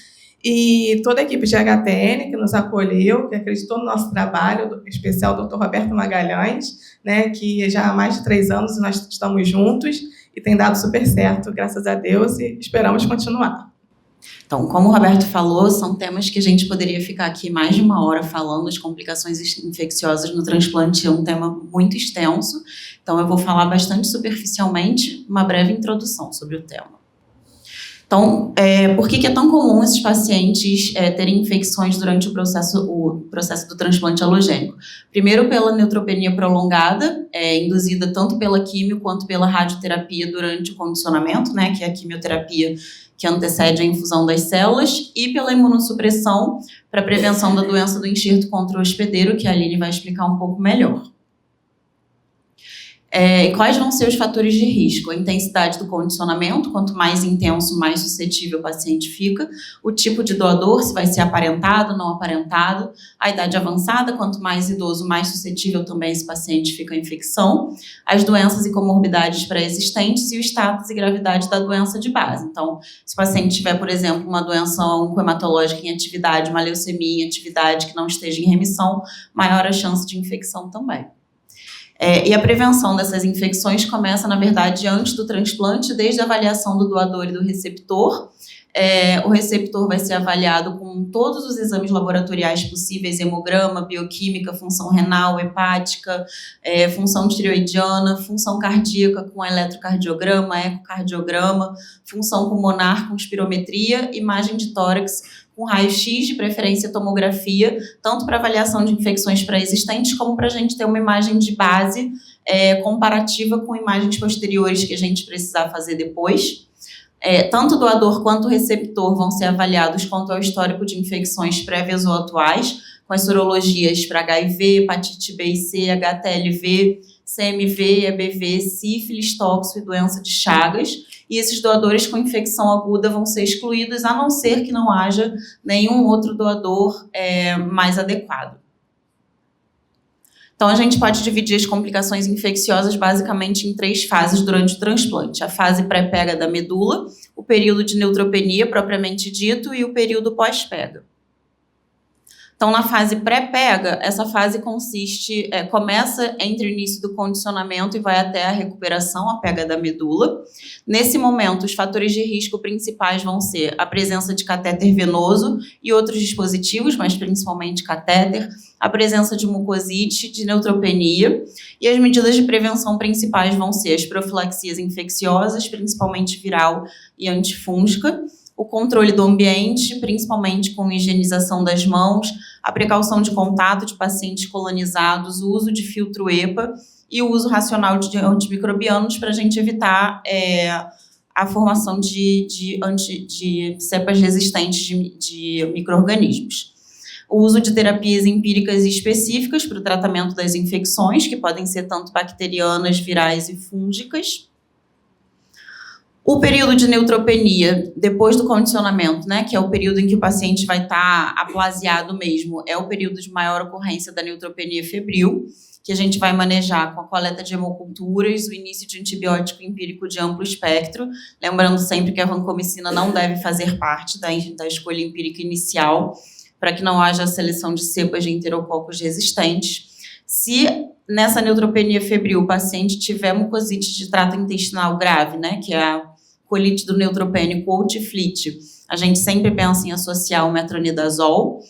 e toda a equipe de HTN que nos acolheu, que acreditou no nosso trabalho, em especial o Dr. Roberto Magalhães, né, que já há mais de 3 anos nós estamos juntos e tem dado super certo, graças a Deus, e esperamos continuar. Então, como o Roberto falou, são temas que a gente poderia ficar aqui mais de 1 hora falando. As complicações infecciosas no transplante é um tema muito extenso, então eu vou falar bastante superficialmente, uma breve introdução sobre o tema. Então, por que é tão comum esses pacientes terem infecções durante o processo do transplante alogênico? Primeiro, pela neutropenia prolongada, induzida tanto pela quimio quanto pela radioterapia durante o condicionamento, né, que é a quimioterapia que antecede a infusão das células, e pela imunossupressão para prevenção da doença do enxerto contra-hospedeiro, que a Aline vai explicar um pouco melhor. E quais vão ser os fatores de risco? A intensidade do condicionamento, quanto mais intenso, mais suscetível o paciente fica. O tipo de doador, se vai ser aparentado, não aparentado. A idade avançada, quanto mais idoso, mais suscetível também esse paciente fica à infecção. As doenças e comorbidades pré-existentes e o status e gravidade da doença de base. Então, se o paciente tiver, por exemplo, uma doença oncohematológica em atividade, uma leucemia em atividade que não esteja em remissão, maior a chance de infecção também. E a prevenção dessas infecções começa, na verdade, antes do transplante, desde a avaliação do doador e do receptor. O receptor vai ser avaliado com todos os exames laboratoriais possíveis, hemograma, bioquímica, função renal, hepática, função tireoidiana, função cardíaca com eletrocardiograma, ecocardiograma, função pulmonar com espirometria, imagem de tórax com raio-x, de preferência tomografia, tanto para avaliação de infecções pré-existentes, como para a gente ter uma imagem de base comparativa com imagens posteriores que a gente precisar fazer depois. Tanto o doador quanto o receptor vão ser avaliados quanto ao histórico de infecções prévias ou atuais, com as sorologias para HIV, hepatite B e C, HTLV, CMV, EBV, sífilis, tóxico e doença de Chagas. E esses doadores com infecção aguda vão ser excluídos, a não ser que não haja nenhum outro doador mais adequado. Então, a gente pode dividir as complicações infecciosas basicamente em 3 fases durante o transplante. A fase pré-pega da medula, o período de neutropenia propriamente dito e o período pós-pega. Então, na fase pré-pega, essa fase começa entre o início do condicionamento e vai até a recuperação, a pega da medula. Nesse momento, os fatores de risco principais vão ser a presença de catéter venoso e outros dispositivos, mas principalmente catéter, a presença de mucosite, de neutropenia, e as medidas de prevenção principais vão ser as profilaxias infecciosas, principalmente viral e antifúngica, o controle do ambiente, principalmente com higienização das mãos, a precaução de contato de pacientes colonizados, o uso de filtro EPA e o uso racional de antimicrobianos para a gente evitar a formação de cepas resistentes de micro-organismos. O uso de terapias empíricas e específicas para o tratamento das infecções, que podem ser tanto bacterianas, virais e fúngicas. O período de neutropenia, depois do condicionamento, né, que é o período em que o paciente vai estar aplasiado mesmo, é o período de maior ocorrência da neutropenia febril, que a gente vai manejar com a coleta de hemoculturas, o início de antibiótico empírico de amplo espectro, lembrando sempre que a vancomicina não deve fazer parte da escolha empírica inicial, para que não haja a seleção de cepas de enterococos resistentes. Se nessa neutropenia febril o paciente tiver mucosite de trato intestinal grave, né, que é a colite do neutropênico ou tiflite, a gente sempre pensa em associar o metronidazol.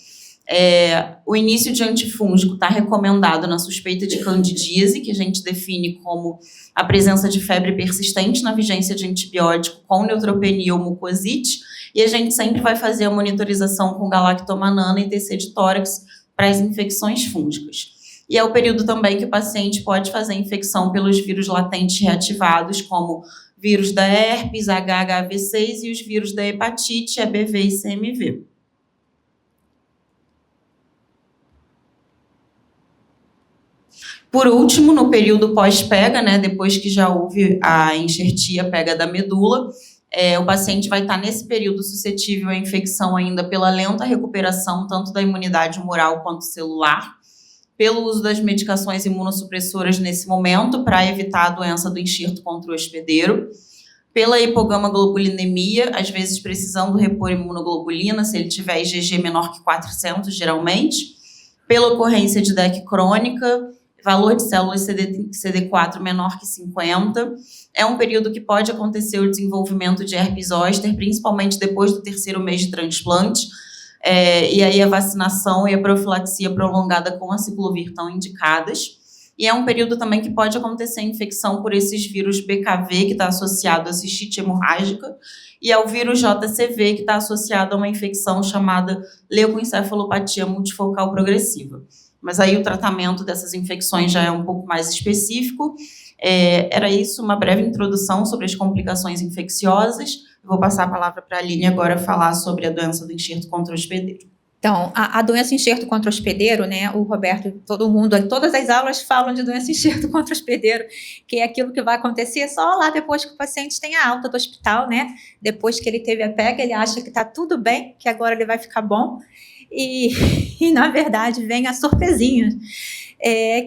O início de antifúngico está recomendado na suspeita de candidíase, que a gente define como a presença de febre persistente na vigência de antibiótico com neutropenia ou mucosite, e a gente sempre vai fazer a monitorização com galactomanana e TC de tórax para as infecções fúngicas. E é o período também que o paciente pode fazer infecção pelos vírus latentes reativados, como vírus da herpes, HHV6 e os vírus da hepatite, EBV e CMV. Por último, no período pós-pega, né, depois que já houve a enxertia, pega da medula, o paciente vai estar nesse período suscetível à infecção ainda pela lenta recuperação, tanto da imunidade humoral quanto celular, pelo uso das medicações imunossupressoras nesse momento, para evitar a doença do enxerto contra o hospedeiro, pela hipogama-globulinemia, às vezes precisando repor imunoglobulina, se ele tiver IgG menor que 400, geralmente, pela ocorrência de DEC crônica, valor de células CD4 menor que 50. É um período que pode acontecer o desenvolvimento de herpes zoster, principalmente depois do 3º mês de transplante, e aí a vacinação e a profilaxia prolongada com a ciclovir estão indicadas. E é um período também que pode acontecer infecção por esses vírus BKV, que está associado à cistite hemorrágica, e ao vírus JCV, que está associado a uma infecção chamada leucoencefalopatia multifocal progressiva. Mas aí o tratamento dessas infecções já é um pouco mais específico. Era isso, uma breve introdução sobre as complicações infecciosas. Eu vou passar a palavra para a Aline agora falar sobre a doença do enxerto contra o hospedeiro. Então, a doença enxerto contra o hospedeiro, né, o Roberto, todo mundo, todas as aulas falam de doença enxerto contra o hospedeiro, que é aquilo que vai acontecer só lá depois que o paciente tem a alta do hospital, né, depois que ele teve a pega, ele acha que está tudo bem, que agora ele vai ficar bom, e na verdade, vem a surpresinha,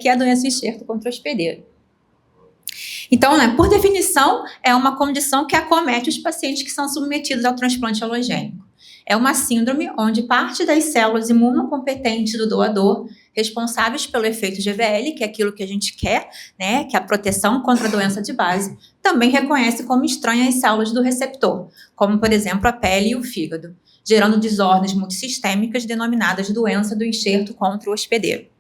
que é a doença enxerto contra o hospedeiro. Então, né, por definição, é uma condição que acomete os pacientes que são submetidos ao transplante alogênico. É uma síndrome onde parte das células imunocompetentes do doador, responsáveis pelo efeito GVL, que é aquilo que a gente quer, né, que é a proteção contra a doença de base, também reconhece como estranhas as células do receptor, como, por exemplo, a pele e o fígado, gerando desordens multissistêmicas denominadas doença do enxerto contra o hospedeiro.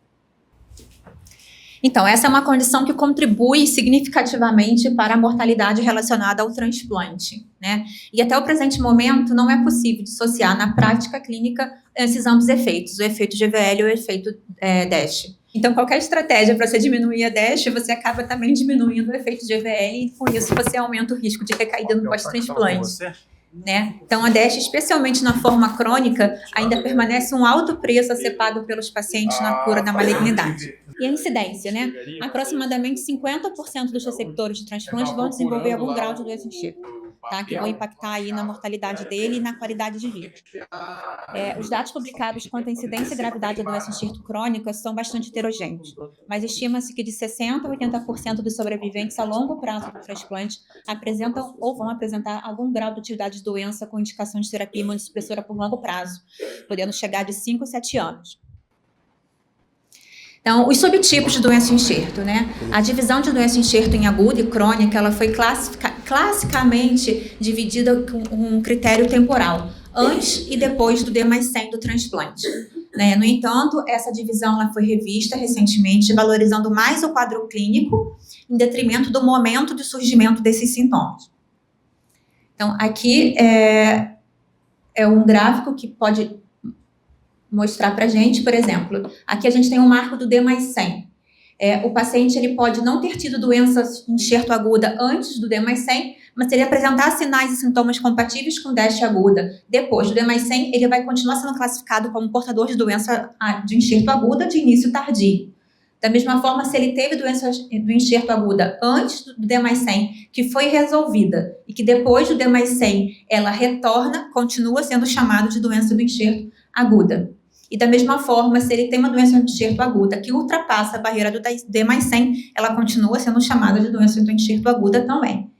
Então, essa é uma condição que contribui significativamente para a mortalidade relacionada ao transplante, né? E até o presente momento não é possível dissociar na prática clínica esses ambos efeitos, o efeito GVL e o efeito DASH. Então, qualquer estratégia para você diminuir a DASH, você acaba também diminuindo o efeito GVL e com isso você aumenta o risco de recaída no pós-transplante. Né? Então, a DASH, especialmente na forma crônica, ainda permanece um alto preço a ser pago pelos pacientes na cura da malignidade. E a incidência, né? Aproximadamente 50% dos receptores de transplante vão desenvolver algum grau de doença enxerto, tá? Que vão impactar aí na mortalidade dele e na qualidade de vida. Os dados publicados quanto à incidência e gravidade da doença enxerto crônica são bastante heterogêneos, mas estima-se que de 60% a 80% dos sobreviventes a longo prazo do transplante apresentam ou vão apresentar algum grau de atividade de doença com indicação de terapia imunossupressora por longo prazo, podendo chegar de 5 a 7 anos. Então, os subtipos de doença enxerto, né? A divisão de doença enxerto em aguda e crônica, ela foi classicamente dividida com um critério temporal, antes e depois do D+100 do transplante. Né? No entanto, essa divisão ela foi revista recentemente, valorizando mais o quadro clínico, em detrimento do momento de surgimento desses sintomas. Então, aqui é um gráfico que pode mostrar para a gente, por exemplo, aqui a gente tem um marco do D+100. O paciente ele pode não ter tido doença enxerto aguda antes do D+100, mas se ele apresentar sinais e sintomas compatíveis com DASH aguda depois do D+100, ele vai continuar sendo classificado como portador de doença de enxerto aguda de início tardio. Da mesma forma, se ele teve doença do enxerto aguda antes do D+100, que foi resolvida, e que depois do D+100 ela retorna, continua sendo chamado de doença do enxerto aguda. E da mesma forma, se ele tem uma doença do enxerto aguda que ultrapassa a barreira do D+100, ela continua sendo chamada de doença do enxerto aguda também.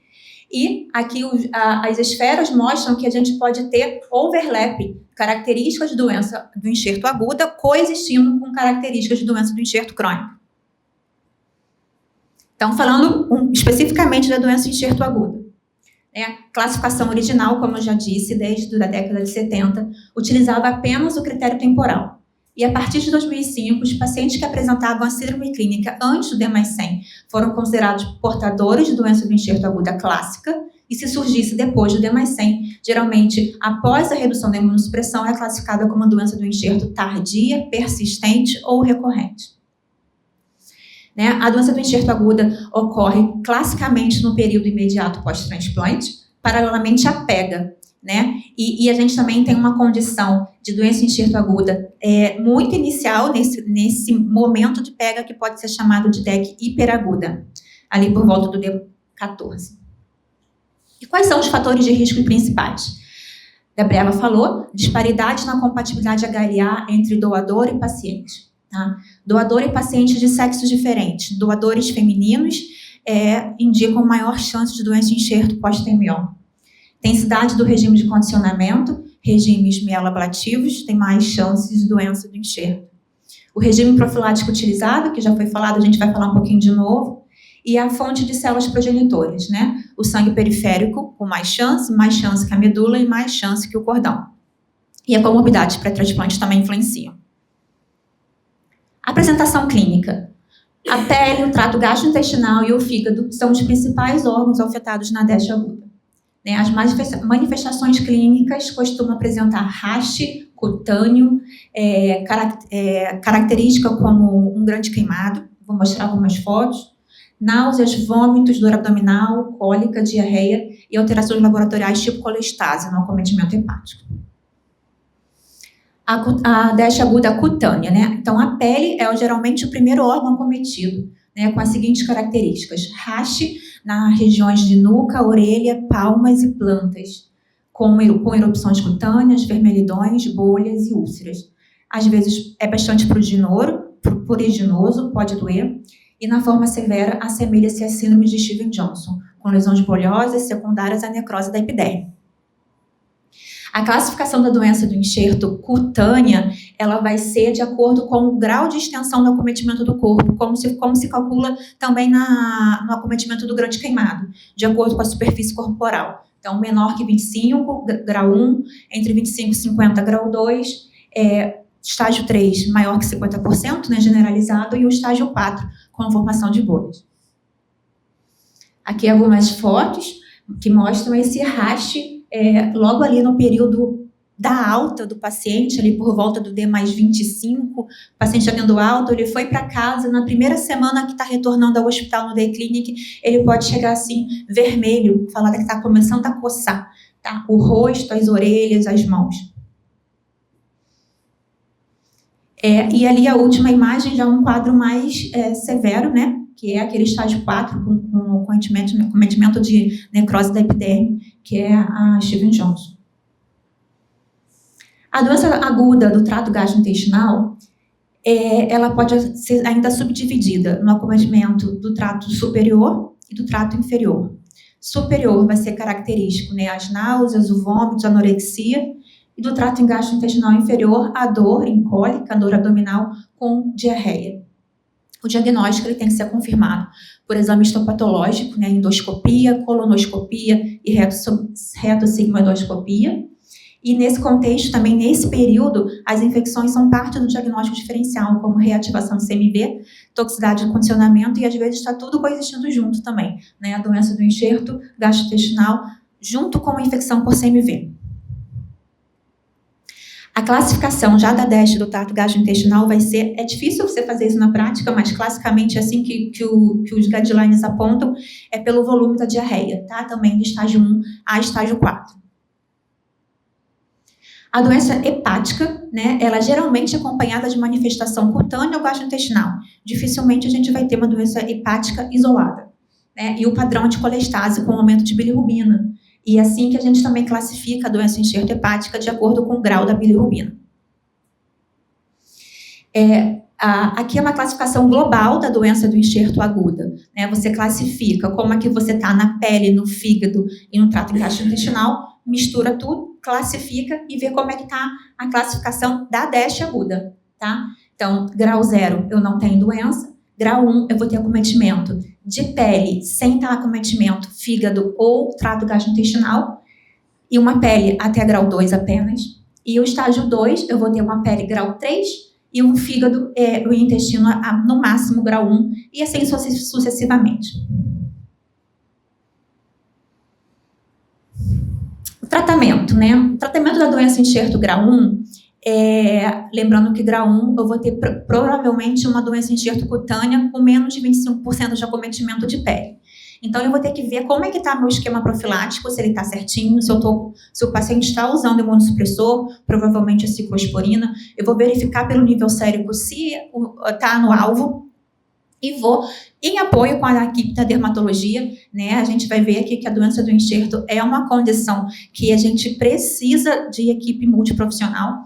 E aqui as esferas mostram que a gente pode ter overlap, características de doença do enxerto aguda coexistindo com características de doença do enxerto crônico. Então, falando especificamente da doença do enxerto aguda. Classificação original, como eu já disse, desde a década de 70, utilizava apenas o critério temporal. E a partir de 2005, os pacientes que apresentavam a síndrome clínica antes do D+100 foram considerados portadores de doença do enxerto aguda clássica, e se surgisse depois do D+100, geralmente após a redução da imunossupressão, é classificada como doença do enxerto tardia, persistente ou recorrente. A doença do enxerto aguda ocorre classicamente no período imediato pós-transplante, paralelamente à pega. E a gente também tem uma condição de doença enxerto aguda muito inicial nesse momento de pega que pode ser chamado de DEC hiperaguda, ali por volta do D14. E quais são os fatores de risco principais? Gabriela falou, disparidade na compatibilidade HLA entre doador e paciente. Doador e paciente de sexos diferentes, doadores femininos indicam maior chance de doença de enxerto pós-TMO. Intensidade do regime de condicionamento, regimes mieloablativos, tem mais chances de doença do enxerto. O regime profilático utilizado, que já foi falado, a gente vai falar um pouquinho de novo, e a fonte de células progenitoras, né? O sangue periférico, com mais chance que a medula e mais chance que o cordão. E a comorbidade pré-transplante também influenciam. Apresentação clínica. A pele, o trato gastrointestinal e o fígado são os principais órgãos afetados na DESH aguda. As manifestações clínicas costumam apresentar rash cutâneo, característica como um grande queimado, vou mostrar algumas fotos, náuseas, vômitos, dor abdominal, cólica, diarreia e alterações laboratoriais tipo colestase no acometimento hepático. A DESH aguda cutânea, né? Então, a pele é geralmente o primeiro órgão acometido, né, com as seguintes características: rash nas regiões de nuca, orelha, palmas e plantas, com erupções cutâneas, vermelhidões, bolhas e úlceras. Às vezes é bastante pruriginoso, pode doer, e na forma severa assemelha-se à síndrome de Stevens-Johnson, com lesões bolhosas secundárias à necrose da epiderme. A classificação da doença do enxerto cutânea, ela vai ser de acordo com o grau de extensão do acometimento do corpo, como se calcula também no acometimento do grande queimado, de acordo com a superfície corporal. Então, menor que 25, grau 1, entre 25 e 50, grau 2, estágio 3, maior que 50%, né, generalizado, e o estágio 4, com a formação de bolhas. Aqui algumas fotos que mostram esse rash logo ali no período da alta do paciente, ali por volta do D+25, o paciente já tendo alta, ele foi para casa, na primeira semana que está retornando ao hospital no Day Clinic, ele pode chegar assim, vermelho, falar que está começando a coçar, tá? O rosto, as orelhas, as mãos. E ali a última imagem já é um quadro mais severo, né? Que é aquele estágio 4 com cometimento de necrose da epiderme, que é a Stevens-Johnson. A doença aguda do trato gastrointestinal, ela pode ser ainda subdividida no acometimento do trato superior e do trato inferior. Superior vai ser característico, né? As náuseas, o vômito, a anorexia, e do trato gastrointestinal inferior, a dor em cólica, a dor abdominal com diarreia. O diagnóstico ele tem que ser confirmado por exame histopatológico, né, endoscopia, colonoscopia e retossigmoidoscopia. E nesse contexto, também nesse período, as infecções são parte do diagnóstico diferencial, como reativação de CMV, toxicidade de condicionamento, e às vezes está tudo coexistindo junto também, né, a doença do enxerto gastrointestinal, junto com a infecção por CMV. A classificação já da DESH do trato gastrointestinal vai ser, é difícil você fazer isso na prática, mas classicamente assim que os guidelines apontam, é pelo volume da diarreia, tá? Também do estágio 1 a estágio 4. A doença hepática, né, ela geralmente é acompanhada de manifestação cutânea ou gastrointestinal. Dificilmente a gente vai ter uma doença hepática isolada, né? E o padrão de colestase com aumento de bilirrubina. E assim que a gente também classifica a doença enxerto hepática de acordo com o grau da bilirrubina. Aqui é uma classificação global da doença do enxerto aguda, né? Você classifica como é que você está na pele, no fígado e no trato gastrointestinal, mistura tudo, classifica e vê como é que está a classificação da DESH aguda, tá? Então, grau 0, eu não tenho doença. Grau 1, eu vou ter acometimento de pele sem estar acometimento, fígado ou trato gastrointestinal, e uma pele até grau 2 apenas. E o estágio 2, eu vou ter uma pele grau 3 e um fígado e o intestino no máximo grau 1, e assim sucessivamente. O tratamento, né? O tratamento da doença enxerto grau 1, lembrando que grau 1 eu vou ter provavelmente uma doença enxerto cutânea com menos de 25% de acometimento de pele. Então eu vou ter que ver como é que está meu esquema profilático, se ele está certinho, se o paciente está usando imunossupressor, provavelmente a ciclosporina. Eu vou verificar pelo nível sérico se está no alvo e vou, em apoio com a equipe da dermatologia, né, a gente vai ver aqui que a doença do enxerto é uma condição que a gente precisa de equipe multiprofissional.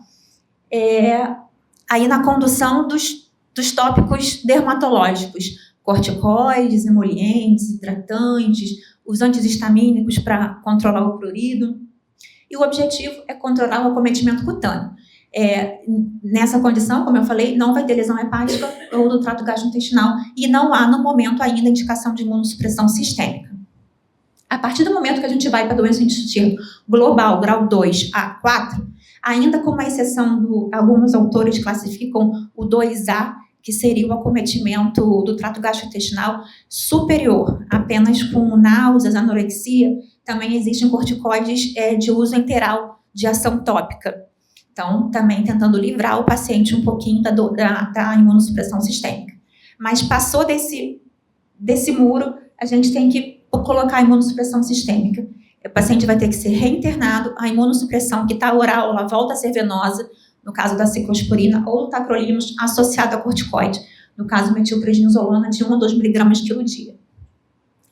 Aí na condução dos tópicos dermatológicos, corticoides, emolientes, hidratantes, os antihistamínicos para controlar o prurido. E o objetivo é controlar o acometimento cutâneo. Nessa condição, como eu falei, não vai ter lesão hepática ou do trato gastrointestinal e não há, no momento, ainda indicação de imunossupressão sistêmica. A partir do momento que a gente vai para a doença intestinal global, grau 2 a 4, ainda com uma exceção alguns autores classificam o 2A, que seria o acometimento do trato gastrointestinal superior, apenas com náuseas, anorexia. Também existem corticoides de uso enteral, de ação tópica. Então, também tentando livrar o paciente um pouquinho da imunossupressão sistêmica. Mas passou desse muro, a gente tem que colocar a imunossupressão sistêmica. O paciente vai ter que ser reinternado, a imunossupressão que está oral, ela volta a ser venosa, no caso da ciclosporina, ou do tacrolimus associado a corticoide, no caso metilprednisolona de 1 a 2 miligramas quilo dia.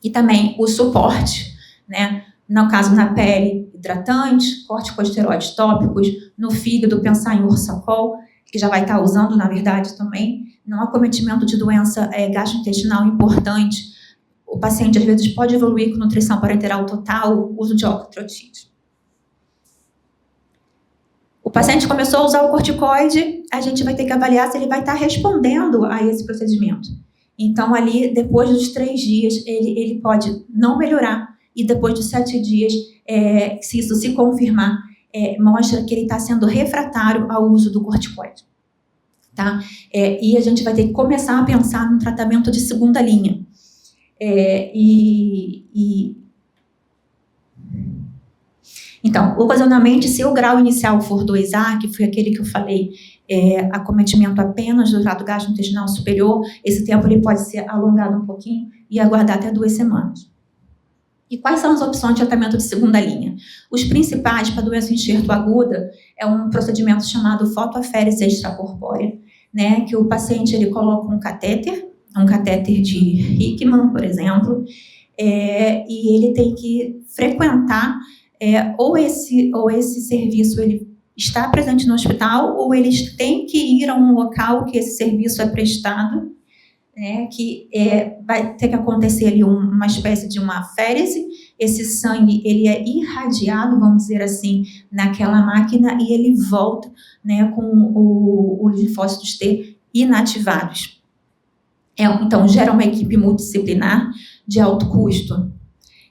E também o suporte, né? No caso na pele, hidratantes, corticosteroides tópicos, no fígado, pensar em Ursacol, que já vai estar usando, na verdade, também, no acometimento de doença gastrointestinal importante. O paciente, às vezes, pode evoluir com nutrição parenteral total, uso de octreotide. O paciente começou a usar o corticoide, a gente vai ter que avaliar se ele vai estar respondendo a esse procedimento. Então, ali, depois dos 3 dias, ele pode não melhorar, e depois dos 7 dias, se isso se confirmar, mostra que ele está sendo refratário ao uso do corticoide. Tá? E a gente vai ter que começar a pensar no tratamento de segunda linha. Então, ocasionalmente, se o grau inicial for 2A, que foi aquele que eu falei, acometimento apenas do trato gastrointestinal superior, esse tempo ele pode ser alongado um pouquinho e aguardar até 2 semanas. E quais são as opções de tratamento de segunda linha? Os principais para doença enxerto aguda é um procedimento chamado fotoaférese extracorpórea, né, que o paciente ele coloca um catéter de Hickman, por exemplo, e ele tem que frequentar ou esse serviço ele está presente no hospital ou eles têm que ir a um local que esse serviço é prestado, que vai ter que acontecer ali uma espécie de uma aférese. Esse sangue ele é irradiado, vamos dizer assim, naquela máquina e ele volta, né, com os linfócitos T inativados. Então, gera uma equipe multidisciplinar de alto custo.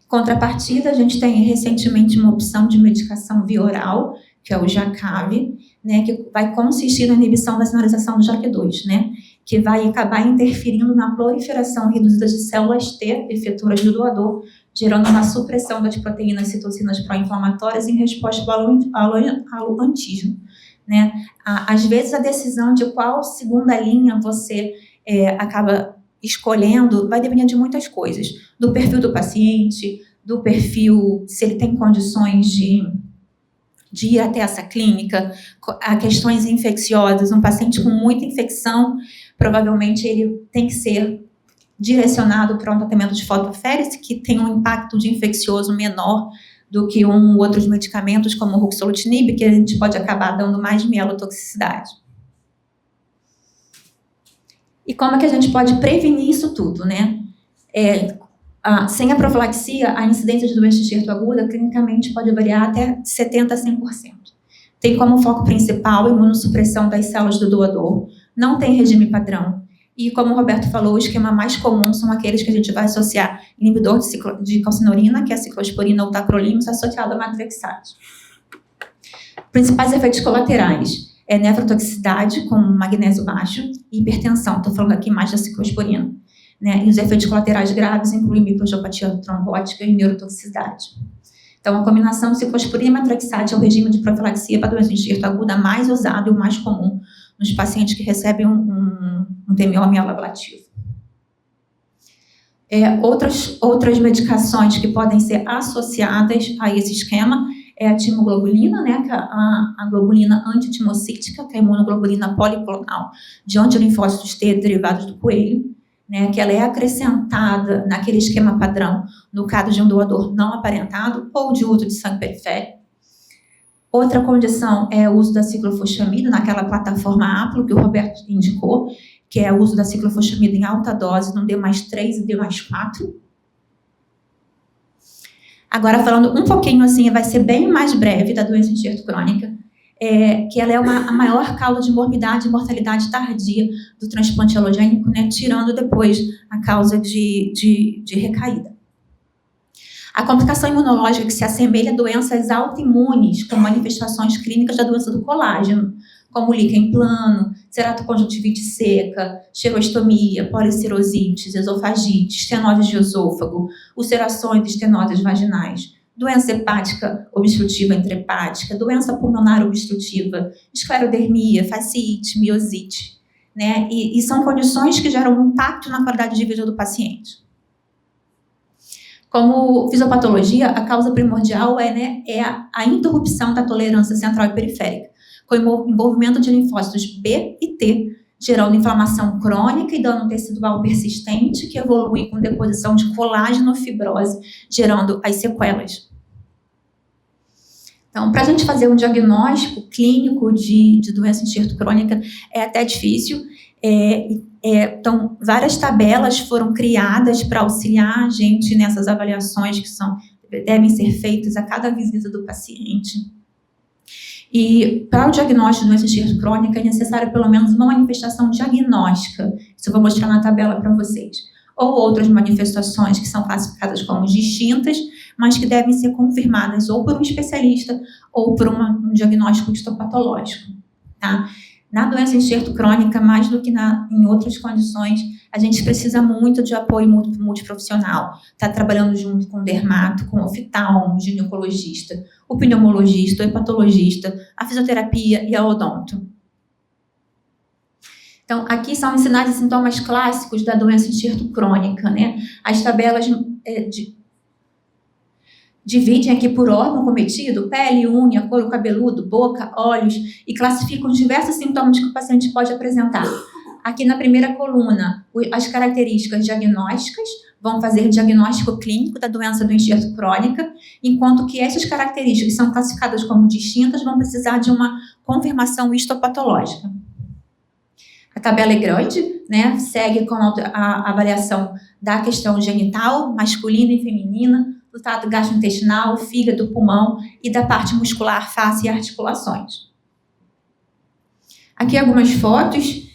Contrapartida, a gente tem recentemente uma opção de medicação via oral, que é o Jakavi, né, que vai consistir na inibição da sinalização do JAK2, né, que vai acabar interferindo na proliferação reduzida de células T efeturas do doador, gerando uma supressão das proteínas citocinas pró-inflamatórias em resposta ao antígeno. Né. Às vezes, a decisão de qual segunda linha você acaba escolhendo vai depender de muitas coisas, do perfil do paciente, do perfil, se ele tem condições de ir até essa clínica, a questões infecciosas. Um paciente com muita infecção, provavelmente ele tem que ser direcionado para um tratamento de fotoaférese, que tem um impacto de infeccioso menor do que outros medicamentos, como o ruxolitinib, que a gente pode acabar dando mais mielotoxicidade. E como é que a gente pode prevenir isso tudo, né? Sem a profilaxia, a incidência de doença enxerto aguda clinicamente pode variar até 70% a 100%. Tem como foco principal a imunossupressão das células do doador, não tem regime padrão. E como o Roberto falou, o esquema mais comum são aqueles que a gente vai associar inibidor de calcinorina, que é a ciclosporina ou tacrolimus, associado a matrixate. Principais efeitos colaterais: nefrotoxicidade com magnésio baixo e hipertensão. Estou falando aqui mais da ciclosporina. Né? E os efeitos colaterais graves incluem microangiopatia trombótica e neurotoxicidade. Então, a combinação de ciclosporina e matrixate é o regime de profilaxia para doença enxerto aguda mais usado e o mais comum nos pacientes que recebem um TMO mieloablativo. Outras medicações que podem ser associadas a esse esquema é a timoglobulina, né, que é a globulina antitimocítica, que é a imunoglobulina policlonal de antilinfócitos T derivados do coelho, né, que ela é acrescentada naquele esquema padrão no caso de um doador não aparentado ou de uso de sangue periférico. Outra condição é o uso da ciclofosfamida naquela plataforma APLO que o Roberto indicou, que é o uso da ciclofosfamida em alta dose, no D+3 e D+4. Agora, falando um pouquinho assim, vai ser bem mais breve da doença de enxerto crônica, que ela é a maior causa de morbidade e mortalidade tardia do transplante halogênico, né, tirando depois a causa de recaída. A complicação imunológica que se assemelha a doenças autoimunes, com manifestações clínicas da doença do colágeno, como líquen plano, ceratoconjuntivite seca, xerostomia, policirosites, esofagite, estenose de esôfago, ulcerações e estenoses vaginais, doença hepática obstrutiva intrahepática, doença pulmonar obstrutiva, esclerodermia, fasciite, miosite, né? E são condições que geram um impacto na qualidade de vida do paciente. Como fisiopatologia, a causa primordial é a interrupção da tolerância central e periférica, com envolvimento de linfócitos B e T, gerando inflamação crônica e dano tecidual persistente, que evolui com deposição de colágeno ou fibrose, gerando as sequelas. Então, para a gente fazer um diagnóstico clínico de doença enxerto crônica é até difícil. Então, várias tabelas foram criadas para auxiliar a gente nessas avaliações que devem ser feitas a cada visita do paciente. E para o diagnóstico de doença enxerto crônica é necessário pelo menos uma manifestação diagnóstica, isso eu vou mostrar na tabela para vocês, ou outras manifestações que são classificadas como distintas, mas que devem ser confirmadas ou por um especialista ou por um diagnóstico histopatológico, tá? Na doença enxerto crônica, mais do que em outras condições, a gente precisa muito de apoio multiprofissional. Está trabalhando junto com o dermato, com o oftalmo, o ginecologista, o pneumologista, o hepatologista, a fisioterapia e a odonto. Então, aqui são os sinais e sintomas clássicos da doença enxerto crônica, né? As tabelas dividem aqui por órgão cometido, pele, unha, couro cabeludo, boca, olhos, e classificam os diversos sintomas que o paciente pode apresentar. Aqui na primeira coluna, as características diagnósticas vão fazer diagnóstico clínico da doença do enxerto crônica, enquanto que essas características são classificadas como distintas, vão precisar de uma confirmação histopatológica. A tabela é grande, né? Segue com a avaliação da questão genital, masculina e feminina, do trato gastrointestinal, fígado, pulmão e da parte muscular, face e articulações. Aqui algumas fotos.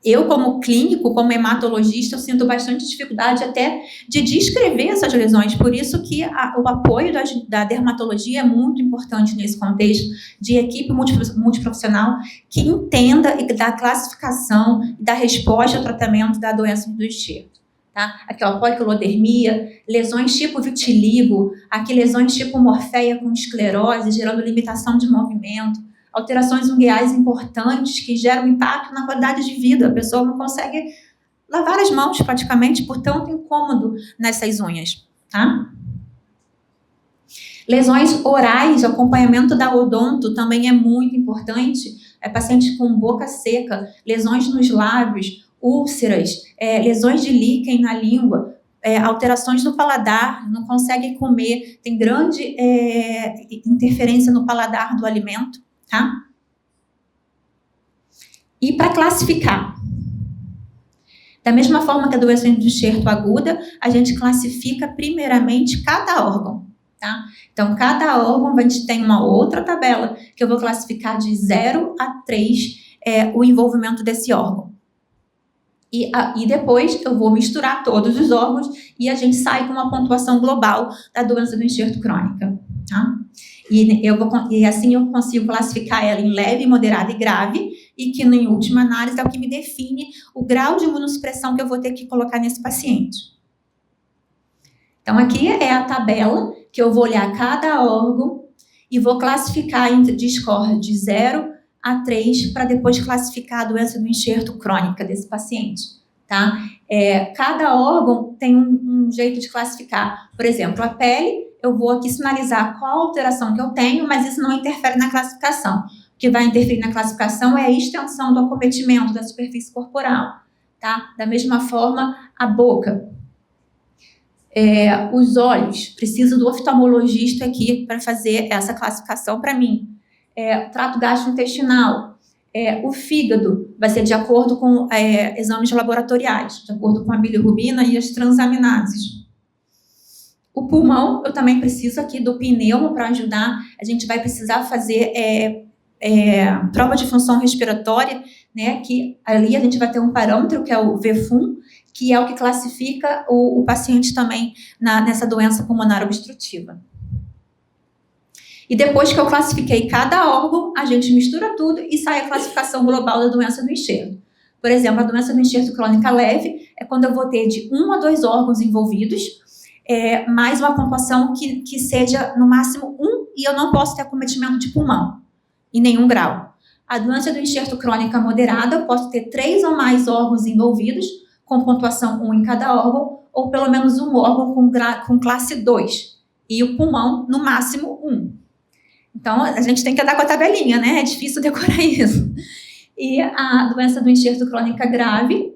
Eu, como clínico, como hematologista, eu sinto bastante dificuldade até de descrever essas lesões, por isso que o apoio da dermatologia é muito importante nesse contexto de equipe multiprofissional que entenda e da classificação e da resposta ao tratamento da doença do enxerto. Tá? Aqui, ó, poliquilodermia, lesões tipo vitiligo, aqui lesões tipo morféia com esclerose, gerando limitação de movimento, alterações ungueais importantes que geram impacto na qualidade de vida. A pessoa não consegue lavar as mãos praticamente por tanto incômodo nessas unhas. Tá? Lesões orais, acompanhamento da odonto também é muito importante. Paciente com boca seca, lesões nos lábios, úlceras, lesões de líquen na língua, alterações no paladar, não consegue comer, tem grande interferência no paladar do alimento, tá? E para classificar, da mesma forma que a doença do enxerto aguda, a gente classifica primeiramente cada órgão, tá? Então, cada órgão, a gente tem uma outra tabela que eu vou classificar de 0 a 3 o envolvimento desse órgão. E depois eu vou misturar todos os órgãos e a gente sai com uma pontuação global da doença do enxerto crônica. Tá? E assim eu consigo classificar ela em leve, moderada e grave, e que, em última análise, é o que me define o grau de imunossupressão que eu vou ter que colocar nesse paciente. Então, aqui é a tabela que eu vou olhar cada órgão e vou classificar de score de 0 a 3 para depois classificar a doença do enxerto crônica desse paciente, tá? Cada órgão tem um jeito de classificar. Por exemplo, a pele, eu vou aqui sinalizar qual alteração que eu tenho, mas isso não interfere na classificação. O que vai interferir na classificação é a extensão do acometimento da superfície corporal, tá? Da mesma forma, a boca. Os olhos, preciso do oftalmologista aqui para fazer essa classificação para mim. Trato gastrointestinal, O fígado vai ser de acordo com exames laboratoriais, de acordo com a bilirrubina e as transaminases. O pulmão, eu também preciso aqui do pneumo para ajudar. A gente vai precisar fazer prova de função respiratória, né? Que ali a gente vai ter um parâmetro, que é o VFUM, que é o que classifica o paciente também nessa doença pulmonar obstrutiva. E depois que eu classifiquei cada órgão, a gente mistura tudo e sai a classificação global da doença do enxerto. Por exemplo, a doença do enxerto crônica leve é quando eu vou ter de 1 a 2 órgãos envolvidos, mais uma pontuação que seja no máximo 1, e eu não posso ter acometimento de pulmão, em nenhum grau. A doença do enxerto crônica moderada, eu posso ter 3 ou mais órgãos envolvidos, com pontuação 1 em cada órgão, ou pelo menos um órgão com classe 2, e o pulmão, no máximo, 1. Então, a gente tem que andar com a tabelinha, né? É difícil decorar isso. E a doença do enxerto crônica grave,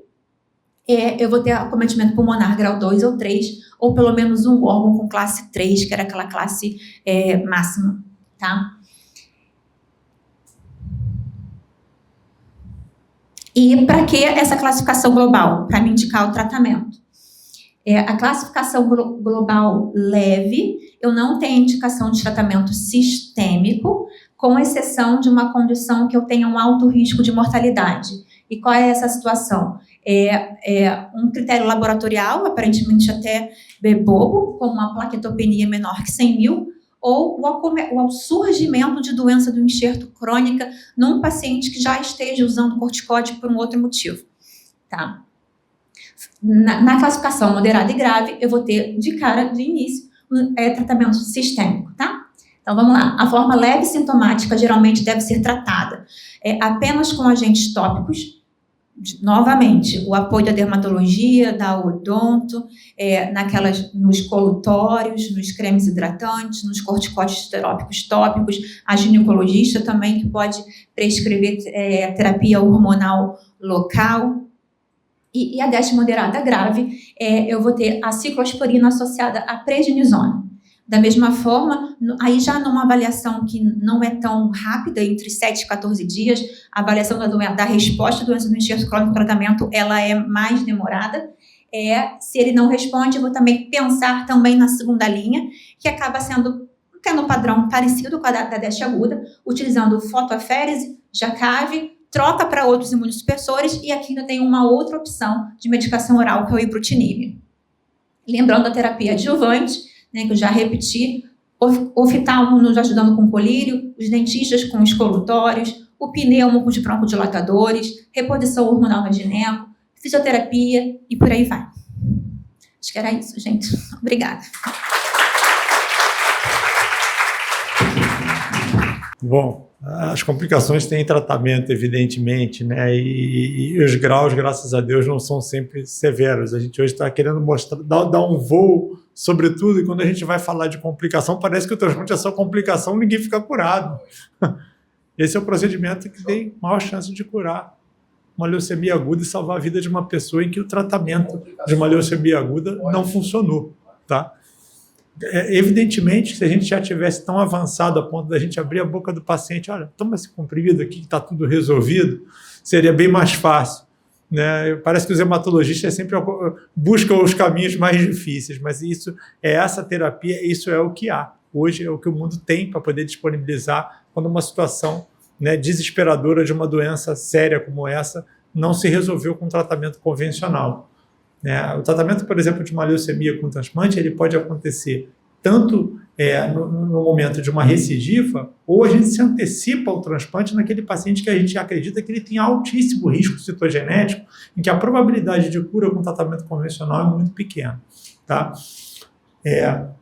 eu vou ter acometimento pulmonar grau 2 ou 3, ou pelo menos um órgão com classe 3, que era aquela classe máxima, tá? E para que essa classificação global? Para me indicar o tratamento. A classificação global leve, eu não tenho indicação de tratamento sistêmico, com exceção de uma condição que eu tenha um alto risco de mortalidade. E qual é essa situação? Um critério laboratorial, aparentemente até bobo, como uma plaquetopenia menor que 100 mil, ou o surgimento de doença do enxerto crônica num paciente que já esteja usando corticóide por um outro motivo. Tá? Na classificação moderada e grave, eu vou ter de início, tratamento sistêmico, tá? Então, vamos lá. A forma leve sintomática geralmente deve ser tratada apenas com agentes tópicos. Novamente, o apoio da dermatologia, da odonto, nos colutórios, nos cremes hidratantes, nos corticóides esterópicos tópicos, a ginecologista também, que pode prescrever terapia hormonal local. E a DEST moderada grave, eu vou ter a ciclosporina associada à prednisona. Da mesma forma, aí já numa avaliação que não é tão rápida, entre 7 e 14 dias, a avaliação da resposta à doença do enxerto crônico no tratamento, ela é mais demorada. Se ele não responde, eu vou também pensar também na segunda linha, que acaba tendo um padrão parecido com a da DEST aguda, utilizando fotoaférese, Jacave, troca para outros imunossupressores, e aqui ainda tem uma outra opção de medicação oral, que é o ibrutinib. Lembrando a terapia adjuvante, né, que eu já repeti, oftalmo nos ajudando com colírio, os dentistas com os colutórios, o pneumo com os broncodilatadores, reposição hormonal na gineco, fisioterapia e por aí vai. Acho que era isso, gente. Obrigada. Bom, as complicações têm tratamento, evidentemente, né? E os graus, graças a Deus, não são sempre severos. A gente hoje está querendo mostrar, dar um voo, sobretudo, e quando a gente vai falar de complicação, parece que o transplante é só complicação, ninguém fica curado. Esse é o procedimento que tem maior chance de curar uma leucemia aguda e salvar a vida de uma pessoa em que o tratamento de uma leucemia aguda não funcionou, tá? Evidentemente, se a gente já tivesse tão avançado a ponto da gente abrir a boca do paciente, olha, toma esse comprimido aqui que está tudo resolvido, seria bem mais fácil, né? Parece que os hematologistas sempre buscam os caminhos mais difíceis, mas isso é essa terapia, isso é o que há. Hoje é o que o mundo tem para poder disponibilizar quando uma situação, né, desesperadora de uma doença séria como essa não se resolveu com tratamento convencional. O tratamento, por exemplo, de uma leucemia com transplante, ele pode acontecer tanto no momento de uma recidiva, ou a gente se antecipa ao transplante naquele paciente que a gente acredita que ele tem altíssimo risco citogenético, em que a probabilidade de cura com tratamento convencional é muito pequena. Tá?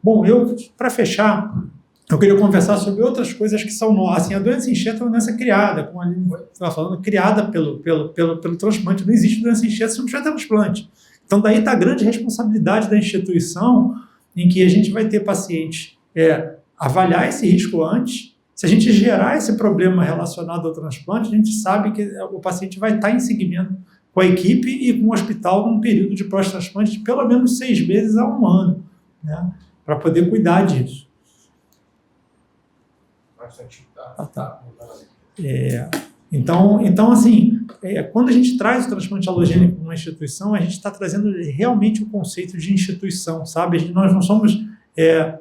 Bom, para fechar, eu queria conversar sobre outras coisas que são novas. Assim, a doença enxerto é uma doença criada, como a Aline estava falando, criada pelo transplante. Não existe doença enxerto se não tiver transplante. Então, daí está a grande responsabilidade da instituição, em que a gente vai ter pacientes avaliar esse risco antes. Se a gente gerar esse problema relacionado ao transplante, a gente sabe que o paciente vai estar em seguimento com a equipe e com o hospital num período de pós-transplante de pelo menos 6 meses a 1 ano, né, para poder cuidar disso. Então assim, quando a gente traz o transplante alogênico numa instituição, a gente está trazendo realmente o conceito de instituição, sabe? Nós não somos,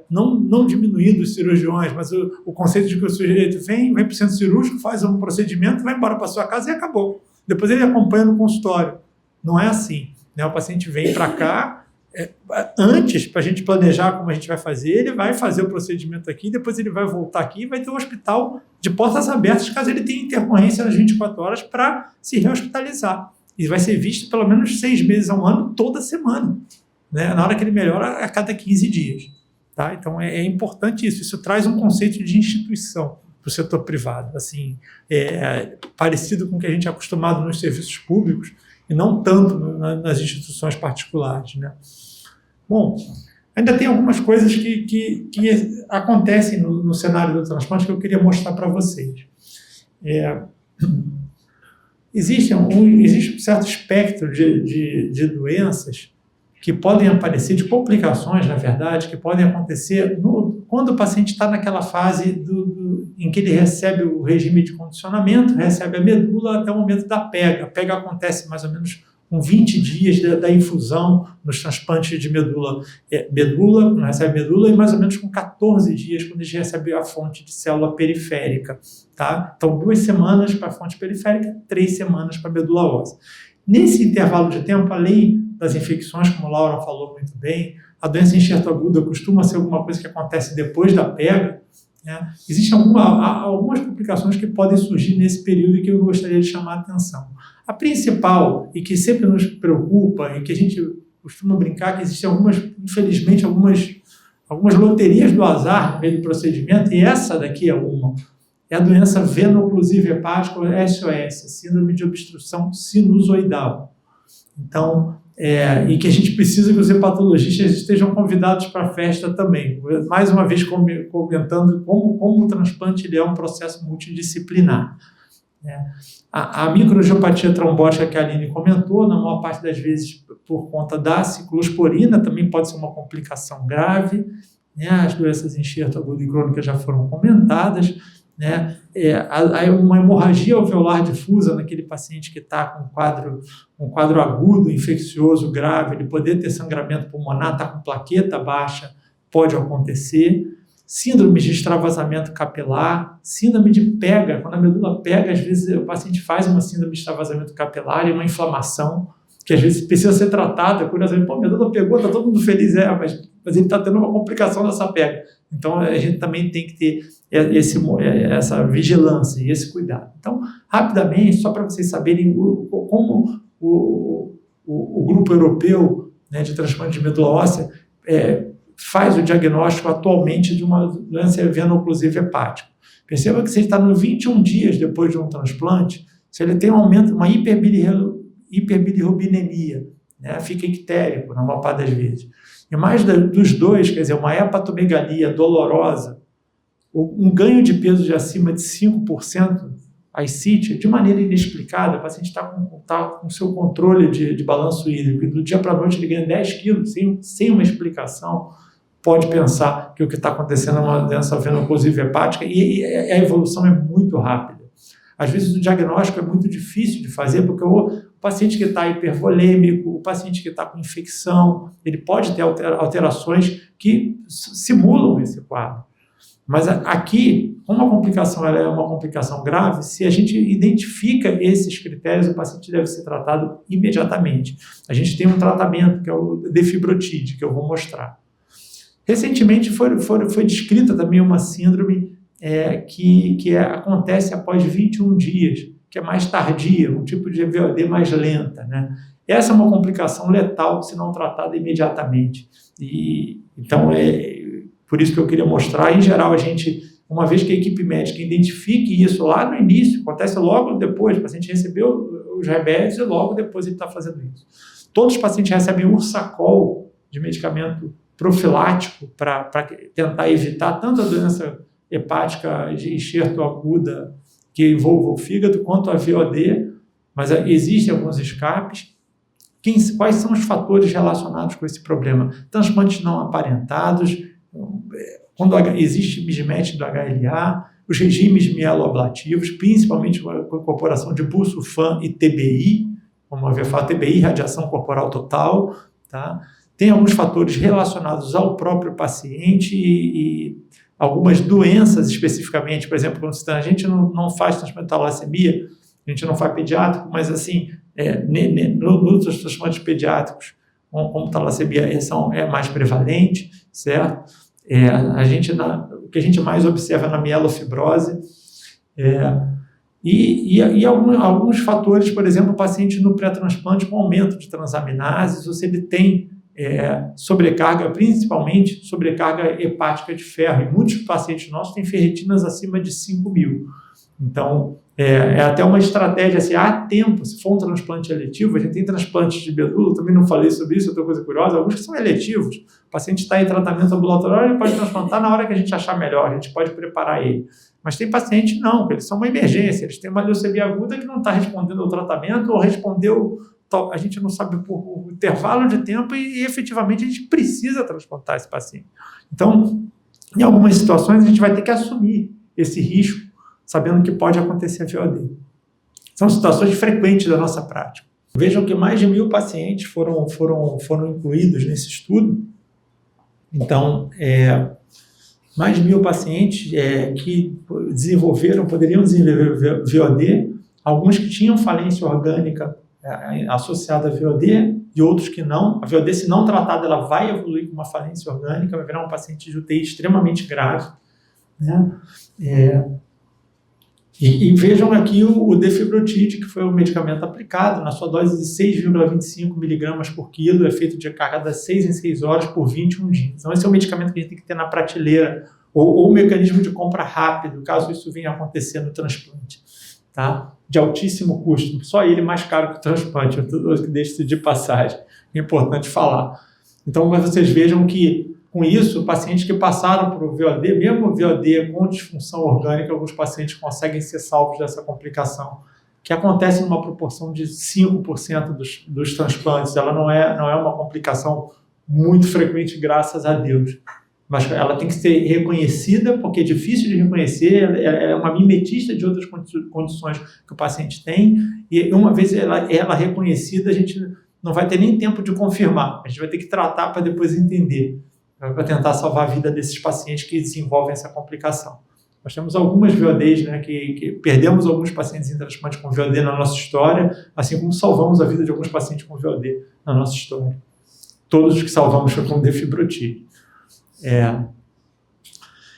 não diminuindo os cirurgiões, mas o conceito de que o sujeito vem para o centro cirúrgico, faz um procedimento, vai embora para sua casa e acabou. Depois ele acompanha no consultório. Não é assim, né? O paciente vem para cá, antes, para a gente planejar como a gente vai fazer, ele vai fazer o procedimento aqui, depois ele vai voltar aqui e vai ter um hospital de portas abertas, caso ele tenha intercorrência nas 24 horas para se rehospitalizar. E vai ser visto pelo menos 6 meses a um ano, toda semana, né? Na hora que ele melhora, a cada 15 dias. Tá? Então, é importante isso. Isso traz um conceito de instituição para o setor privado, assim, parecido com o que a gente é acostumado nos serviços públicos e não tanto nas instituições particulares, né? Bom, ainda tem algumas coisas que acontecem no cenário do transplante que eu queria mostrar para vocês. Existe um certo espectro de doenças que podem aparecer, de complicações, na verdade, que podem acontecer quando o paciente está naquela fase em que ele recebe o regime de condicionamento, recebe a medula até o momento da pega. A pega acontece mais ou menos com 20 dias da infusão nos transplantes de medula, quando recebe medula, e mais ou menos com 14 dias quando a gente recebe a fonte de célula periférica. Tá? Então, 2 semanas para a fonte periférica, 3 semanas para a medula óssea. Nesse intervalo de tempo, a lei das infecções, como a Laura falou muito bem, a doença enxerto aguda costuma ser alguma coisa que acontece depois da pega, né? Existem algumas complicações que podem surgir nesse período e que eu gostaria de chamar a atenção. A principal, e que sempre nos preocupa, e que a gente costuma brincar, que existem infelizmente, algumas loterias do azar no meio do procedimento, e essa daqui é uma. É a doença veno-oclusiva hepática, ou SOS, Síndrome de Obstrução Sinusoidal. Então, e que a gente precisa que os hepatologistas estejam convidados para a festa também. Mais uma vez comentando como o transplante ele é um processo multidisciplinar. A microangiopatia trombótica que a Aline comentou, na maior parte das vezes por conta da ciclosporina, também pode ser uma complicação grave, né? As doenças enxerto agudo e crônica já foram comentadas, né? Uma hemorragia alveolar difusa naquele paciente que está com um quadro agudo, infeccioso, grave, ele poder ter sangramento pulmonar, está com plaqueta baixa, pode acontecer. Síndrome de extravasamento capilar, síndrome de pega, quando a medula pega, às vezes o paciente faz uma síndrome de extravasamento capilar e uma inflamação, que às vezes precisa ser tratada, curiosamente, a medula pegou, está todo mundo feliz, mas ele está tendo uma complicação dessa pega. Então, a gente também tem que ter essa vigilância e esse cuidado. Então, rapidamente, só para vocês saberem como o grupo europeu, né, de transplante de medula óssea faz o diagnóstico atualmente de uma doença veno-oclusiva hepática. Perceba que se ele está no 21 dias depois de um transplante, se ele tem um aumento, uma hiperbilirrubinemia, né, fica ictérico na maior parte das vezes. E mais dos dois, quer dizer, uma hepatomegalia dolorosa, um ganho de peso de acima de 5%, ascite, de maneira inexplicada, o paciente está com seu controle de balanço hídrico, e do dia para a noite ele ganha 10 quilos, sem uma explicação, pode pensar que o que está acontecendo é uma doença veno-oclusiva hepática, e a evolução é muito rápida. Às vezes o diagnóstico é muito difícil de fazer, porque o paciente que está hipervolêmico, o paciente que está com infecção, ele pode ter alterações que simulam esse quadro. Mas aqui, como a complicação ela é uma complicação grave, se a gente identifica esses critérios, o paciente deve ser tratado imediatamente. A gente tem um tratamento, que é o defibrotide, que eu vou mostrar. Recentemente foi descrita também uma síndrome que acontece após 21 dias, que é mais tardia, um tipo de VOD mais lenta, né? Essa é uma complicação letal se não tratada imediatamente. Então, por isso que eu queria mostrar. Em geral, a gente, uma vez que a equipe médica identifique isso lá no início, acontece logo depois, o paciente recebeu os remédios e logo depois ele está fazendo isso. Todos os pacientes recebem Ursacol, de medicamento profilático, para tentar evitar tanto a doença hepática de enxerto aguda que envolva o fígado, quanto a VOD, mas existem alguns escapes. Quais são os fatores relacionados com esse problema? Transplantes não aparentados, quando existe mismatch do HLA, os regimes mieloablativos, principalmente com a incorporação de busulfan e TBI, como havia falado, TBI, radiação corporal total, tá? Tem alguns fatores relacionados ao próprio paciente e algumas doenças especificamente, por exemplo, quando a gente não faz transplante de talassemia, a gente não faz pediátrico, mas assim, nos transplantes pediátricos, como talassemia é mais prevalente, certo? O que a gente mais observa na mielofibrose e alguns fatores, por exemplo, o paciente no pré-transplante com aumento de transaminases, ou se ele tem sobrecarga, principalmente sobrecarga hepática de ferro, e muitos pacientes nossos têm ferritinas acima de 5.000. Então, é até uma estratégia, assim, há tempo, se for um transplante eletivo, a gente tem transplantes de medula, também não falei sobre isso, outra coisa curiosa, alguns que são eletivos, o paciente está em tratamento ambulatorial, ele pode transplantar na hora que a gente achar melhor, a gente pode preparar ele. Mas tem paciente não, eles são uma emergência, eles têm uma leucemia aguda que não está respondendo ao tratamento, ou respondeu, a gente não sabe por intervalo de tempo e efetivamente a gente precisa transplantar esse paciente. Então, em algumas situações a gente vai ter que assumir esse risco, sabendo que pode acontecer a VOD. São situações frequentes da nossa prática. Vejam que mais de 1.000 pacientes foram incluídos nesse estudo. Então, mais de 1.000 pacientes que poderiam desenvolver VOD, alguns que tinham falência orgânica associada à VOD e outros que não. A VOD, se não tratada, ela vai evoluir com uma falência orgânica, vai virar um paciente de UTI extremamente grave, né? E vejam aqui o defibrotide, que foi o medicamento aplicado na sua dose de 6,25 miligramas por quilo, é feito de cada 6 em 6 horas por 21 dias. Então, esse é o medicamento que a gente tem que ter na prateleira, ou o mecanismo de compra rápido, caso isso venha a acontecer no transplante, tá? De altíssimo custo, só ele mais caro que o transplante, deixe-se de passagem, é importante falar. Então, vocês vejam que com isso, pacientes que passaram por VOD, mesmo VOD com disfunção orgânica, alguns pacientes conseguem ser salvos dessa complicação, que acontece numa proporção de 5% dos transplantes. Ela não é uma complicação muito frequente, graças a Deus. Mas ela tem que ser reconhecida, porque é difícil de reconhecer, ela é uma mimetista de outras condições que o paciente tem, e uma vez ela reconhecida, a gente não vai ter nem tempo de confirmar, a gente vai ter que tratar para depois entender, para tentar salvar a vida desses pacientes que desenvolvem essa complicação. Nós temos algumas VODs, né, que perdemos alguns pacientes em transplante com VOD na nossa história, assim como salvamos a vida de alguns pacientes com VOD na nossa história. Todos os que salvamos foi com defibrotide.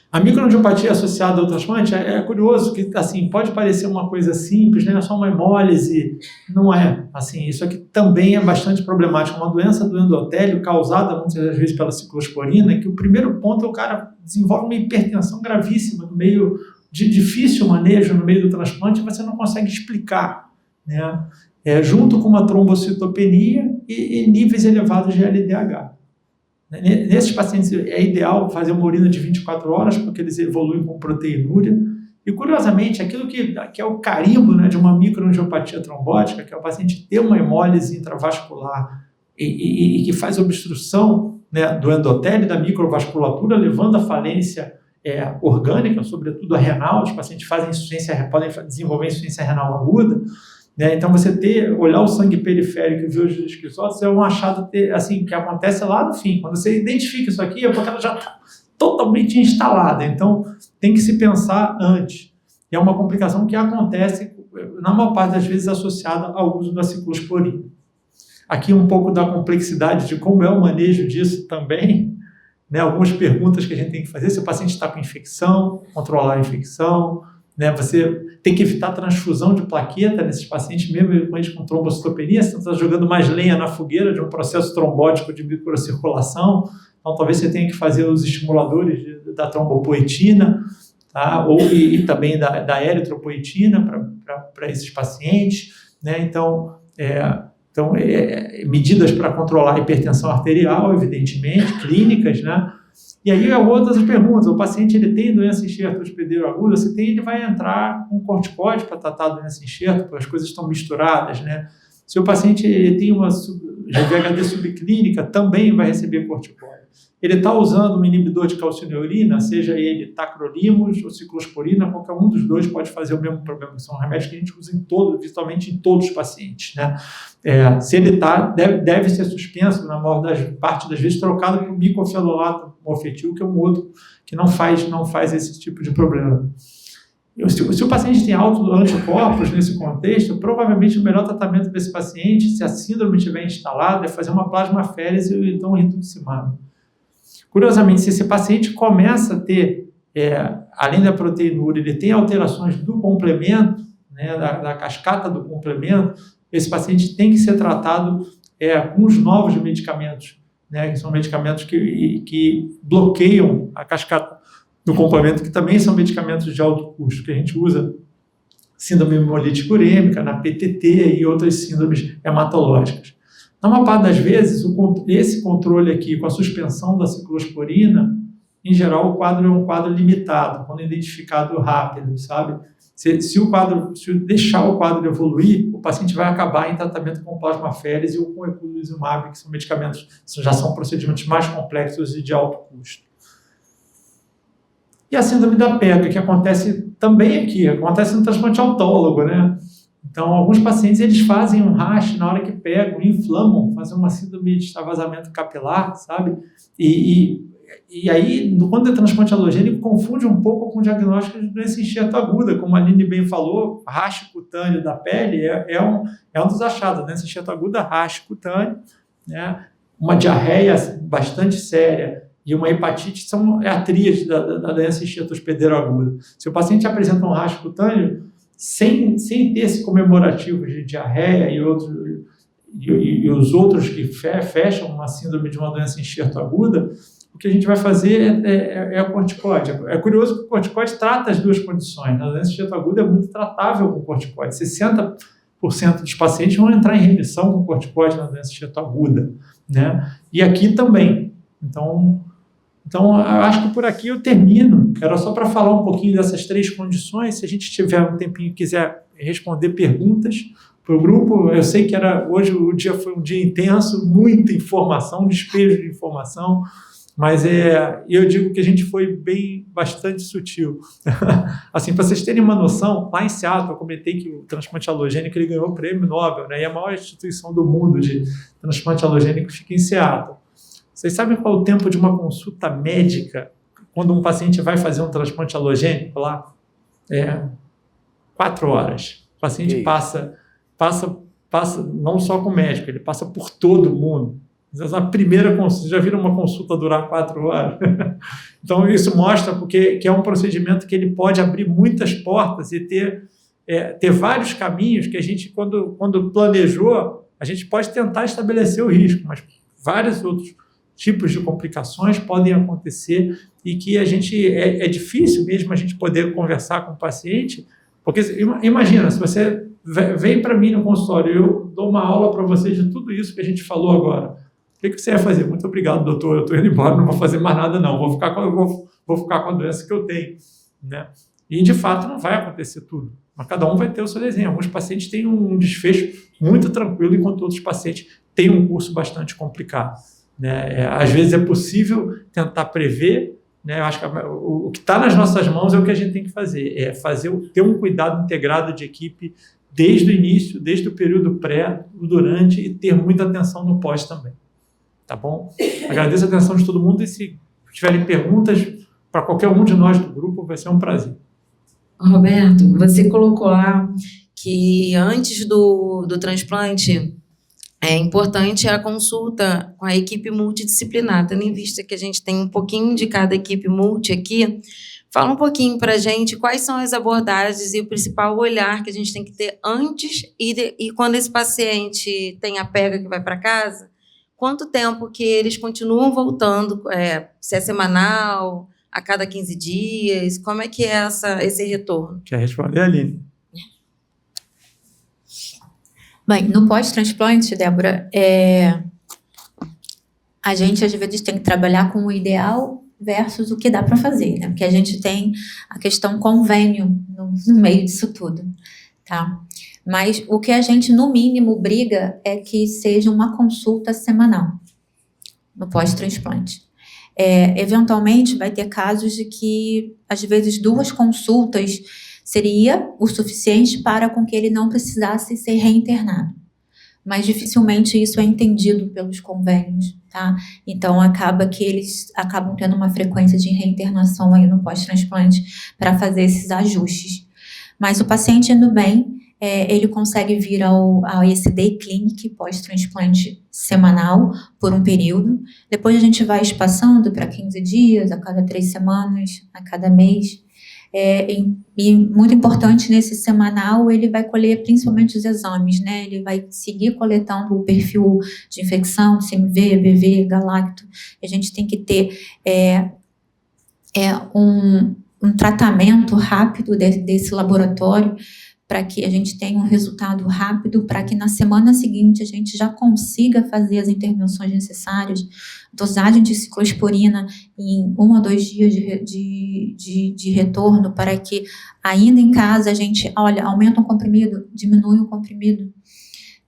A microangiopatia associada ao transplante é curioso, que assim, pode parecer uma coisa simples, né? É só uma hemólise. Não é. Assim, isso aqui também é bastante problemático. Uma doença do endotélio causada muitas vezes pela ciclosporina, que o primeiro ponto é o cara desenvolve uma hipertensão gravíssima no meio de difícil manejo no meio do transplante, e você não consegue explicar, né? Junto com uma trombocitopenia e níveis elevados de LDH. Nesses pacientes é ideal fazer uma urina de 24 horas, porque eles evoluem com proteinúria. E, curiosamente, aquilo que é o carimbo, né, de uma microangiopatia trombótica, que é o paciente ter uma hemólise intravascular e que faz obstrução, né, do endotélio e da microvasculatura, levando à falência orgânica, sobretudo a renal. Os pacientes podem desenvolver insuficiência renal aguda. Então, olhar o sangue periférico e ver os esquizotos é um achado assim, que acontece lá no fim. Quando você identifica isso aqui, é porque ela já está totalmente instalada. Então, tem que se pensar antes. E é uma complicação que acontece, na maior parte das vezes, associada ao uso da ciclosporina. Aqui um pouco da complexidade de como é o manejo disso também, né? Algumas perguntas que a gente tem que fazer. Se o paciente está com infecção, controlar a infecção, né? Você tem que evitar transfusão de plaqueta nesses pacientes, mesmo com trombocitopenia, você está jogando mais lenha na fogueira de um processo trombótico de microcirculação. Então, talvez você tenha que fazer os estimuladores da trombopoetina, tá? E também da eritropoetina para esses pacientes, né? Então, medidas para controlar a hipertensão arterial, evidentemente, clínicas, né? E aí, outras perguntas, o paciente ele tem doença enxerto hospedeiro aguda, se tem, ele vai entrar com corticoide para tratar a doença enxerto, porque as coisas estão misturadas, né? Se o paciente ele tem uma VHD subclínica, também vai receber corticoide. Ele está usando um inibidor de calcineurina, seja ele tacrolimus ou ciclosporina, qualquer um dos dois pode fazer o mesmo problema. São remédios que a gente usa virtualmente em todos os pacientes, né? Se ele está, deve ser suspenso, na maior parte das vezes, trocado por bicofenolato mofetil, que é um outro que não faz esse tipo de problema. Se o paciente tem altos anticorpos nesse contexto, provavelmente o melhor tratamento desse paciente, se a síndrome estiver instalada, é fazer uma plasmaférese ou então um rituximab. Curiosamente, se esse paciente começa a ter, além da proteinúria, ele tem alterações do complemento, né, da cascata do complemento, esse paciente tem que ser tratado com os novos medicamentos, né, que são medicamentos que bloqueiam a cascata do complemento, que também são medicamentos de alto custo, que a gente usa síndrome hemolítica urêmica, na PTT e outras síndromes hematológicas. Na maior parte das vezes, esse controle aqui, com a suspensão da ciclosporina, em geral, o quadro é um quadro limitado, quando identificado rápido, sabe? Se deixar o quadro evoluir, o paciente vai acabar em tratamento com plasmaférese ou com eculizumab, que são medicamentos, já são procedimentos mais complexos e de alto custo. E a síndrome da PEGA, que acontece também aqui, acontece no transplante autólogo, né? Então, alguns pacientes, eles fazem um rash na hora que pegam, inflamam, fazem uma síndrome de extravasamento capilar, sabe? E aí, quando é transplante alogênico, confunde um pouco com o diagnóstico de doença enxerto aguda, como a Aline bem falou, rash cutâneo da pele é um dos achados, doença enxerto aguda, rash cutâneo, né? Uma diarreia bastante séria e uma hepatite é a tríade da doença enxerto hospedeiro aguda. Se o paciente apresenta um rash cutâneo, sem ter esse comemorativo de diarreia e os outros que fecham uma síndrome de uma doença enxerto aguda, o que a gente vai fazer é o corticoide. É curioso que o corticoide trata as duas condições. A doença enxerto aguda é muito tratável com corticoide. 60% dos pacientes vão entrar em remissão com corticoide na doença enxerto aguda, né? E aqui também. Então, eu acho que por aqui eu termino. Era só para falar um pouquinho dessas três condições. Se a gente tiver um tempinho e quiser responder perguntas para o grupo, eu sei que hoje o dia foi um dia intenso, muita informação, despejo de informação, mas eu digo que a gente foi bastante sutil. Assim, para vocês terem uma noção, lá em Seattle, eu comentei que o transplante alogênico ele ganhou o prêmio Nobel, né? E a maior instituição do mundo de transplante alogênico fica em Seattle. Vocês sabem qual é o tempo de uma consulta médica quando um paciente vai fazer um transplante alogênico lá? 4 horas. O paciente passa não só com o médico, ele passa por todo mundo. A primeira consulta, já viram uma consulta durar 4 horas? Então, isso mostra que é um procedimento que ele pode abrir muitas portas e ter vários caminhos que a gente, quando planejou, a gente pode tentar estabelecer o risco, mas vários outros tipos de complicações podem acontecer e que a gente é difícil mesmo a gente poder conversar com o paciente, porque imagina, se você vem para mim no consultório, eu dou uma aula para você de tudo isso que a gente falou agora, o que você vai fazer? Muito obrigado, doutor, eu estou indo embora, não vou fazer mais nada não, vou ficar com a doença que eu tenho, né? E de fato não vai acontecer tudo, mas cada um vai ter o seu desenho. Alguns pacientes têm um desfecho muito tranquilo, enquanto outros pacientes têm um curso bastante complicado. Né? Às vezes é possível tentar prever, né? Eu acho que o que está nas nossas mãos é o que a gente tem que fazer, ter um cuidado integrado de equipe desde o início, desde o período pré, durante e ter muita atenção no pós também. Tá bom? Agradeço a atenção de todo mundo e se tiverem perguntas para qualquer um de nós do grupo, vai ser um prazer. Roberto, você colocou lá que antes do transplante é importante a consulta com a equipe multidisciplinar, tendo em vista que a gente tem um pouquinho de cada equipe multi aqui. Fala um pouquinho para a gente quais são as abordagens e o principal olhar que a gente tem que ter antes e quando esse paciente tem a PEGA que vai para casa, quanto tempo que eles continuam voltando, se é semanal, a cada 15 dias, como é que é esse retorno? Quer responder, Aline? Bem, no pós-transplante, Débora, a gente às vezes tem que trabalhar com o ideal versus o que dá para fazer, né? Porque a gente tem a questão convênio no meio disso tudo, tá? Mas o que a gente, no mínimo, briga é que seja uma consulta semanal no pós-transplante. Eventualmente, vai ter casos de que, às vezes, 2 consultas seria o suficiente para com que ele não precisasse ser reinternado. Mas dificilmente isso é entendido pelos convênios, tá? Então, acaba que eles acabam tendo uma frequência de reinternação aí no pós-transplante para fazer esses ajustes. Mas o paciente indo bem, ele consegue vir ao esse day clinic pós-transplante semanal por um período. Depois a gente vai espaçando para 15 dias, a cada 3 semanas, a cada mês. E muito importante, nesse semanal, ele vai colher principalmente os exames, né? Ele vai seguir coletando o perfil de infecção, CMV, EBV, galacto. A gente tem que ter um tratamento rápido desse laboratório para que a gente tenha um resultado rápido, para que na semana seguinte a gente já consiga fazer as intervenções necessárias, dosagem de ciclosporina em 1 ou 2 dias de retorno, para que ainda em casa a gente, aumenta um comprimido, diminui um comprimido,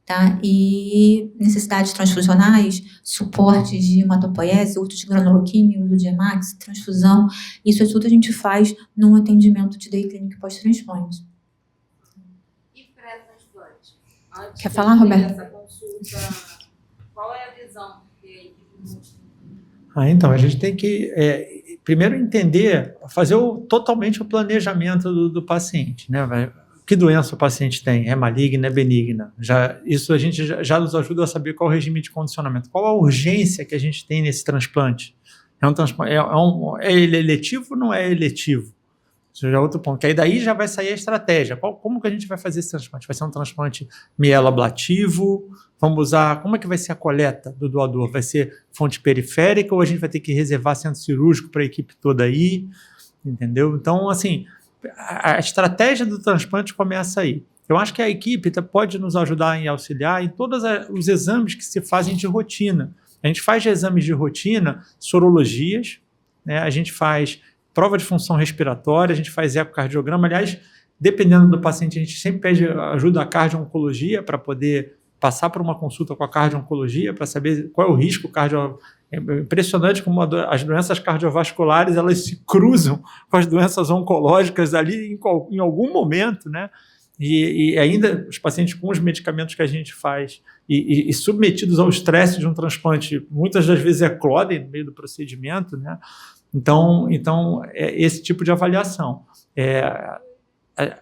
tá? E necessidades transfusionais, suporte de hematopoiese, uso de granuloquímia, uso de Emax, transfusão, isso tudo a gente faz num atendimento de day clinic pós-transplante. Quer falar, Roberto? Essa consulta, qual é a visão? Então, a gente tem que primeiro entender, fazer totalmente o planejamento do paciente, né? Que doença o paciente tem? É maligna, é benigna? Isso a gente já nos ajuda a saber qual é o regime de condicionamento, qual a urgência que a gente tem nesse transplante. É ele eletivo ou não é eletivo? Isso já é outro ponto, que aí daí já vai sair a estratégia. Como que a gente vai fazer esse transplante? Vai ser um transplante mieloablativo? Vamos usar... Como é que vai ser a coleta do doador? Vai ser fonte periférica ou a gente vai ter que reservar centro cirúrgico para a equipe toda aí? Entendeu? Então, assim, a estratégia do transplante começa aí. Eu acho que a equipe pode nos ajudar em auxiliar em todos os exames que se fazem de rotina. A gente faz exames de rotina, sorologias, né? A gente faz prova de função respiratória, a gente faz ecocardiograma. Aliás, dependendo do paciente, a gente sempre pede ajuda à cardio-oncologia para poder passar por uma consulta com a cardio-oncologia para saber qual é o risco cardiovascular. É impressionante como as doenças cardiovasculares elas se cruzam com as doenças oncológicas ali em algum momento, né? E ainda os pacientes com os medicamentos que a gente faz e submetidos ao estresse de um transplante, muitas das vezes eclodem no meio do procedimento, né? Então esse tipo de avaliação.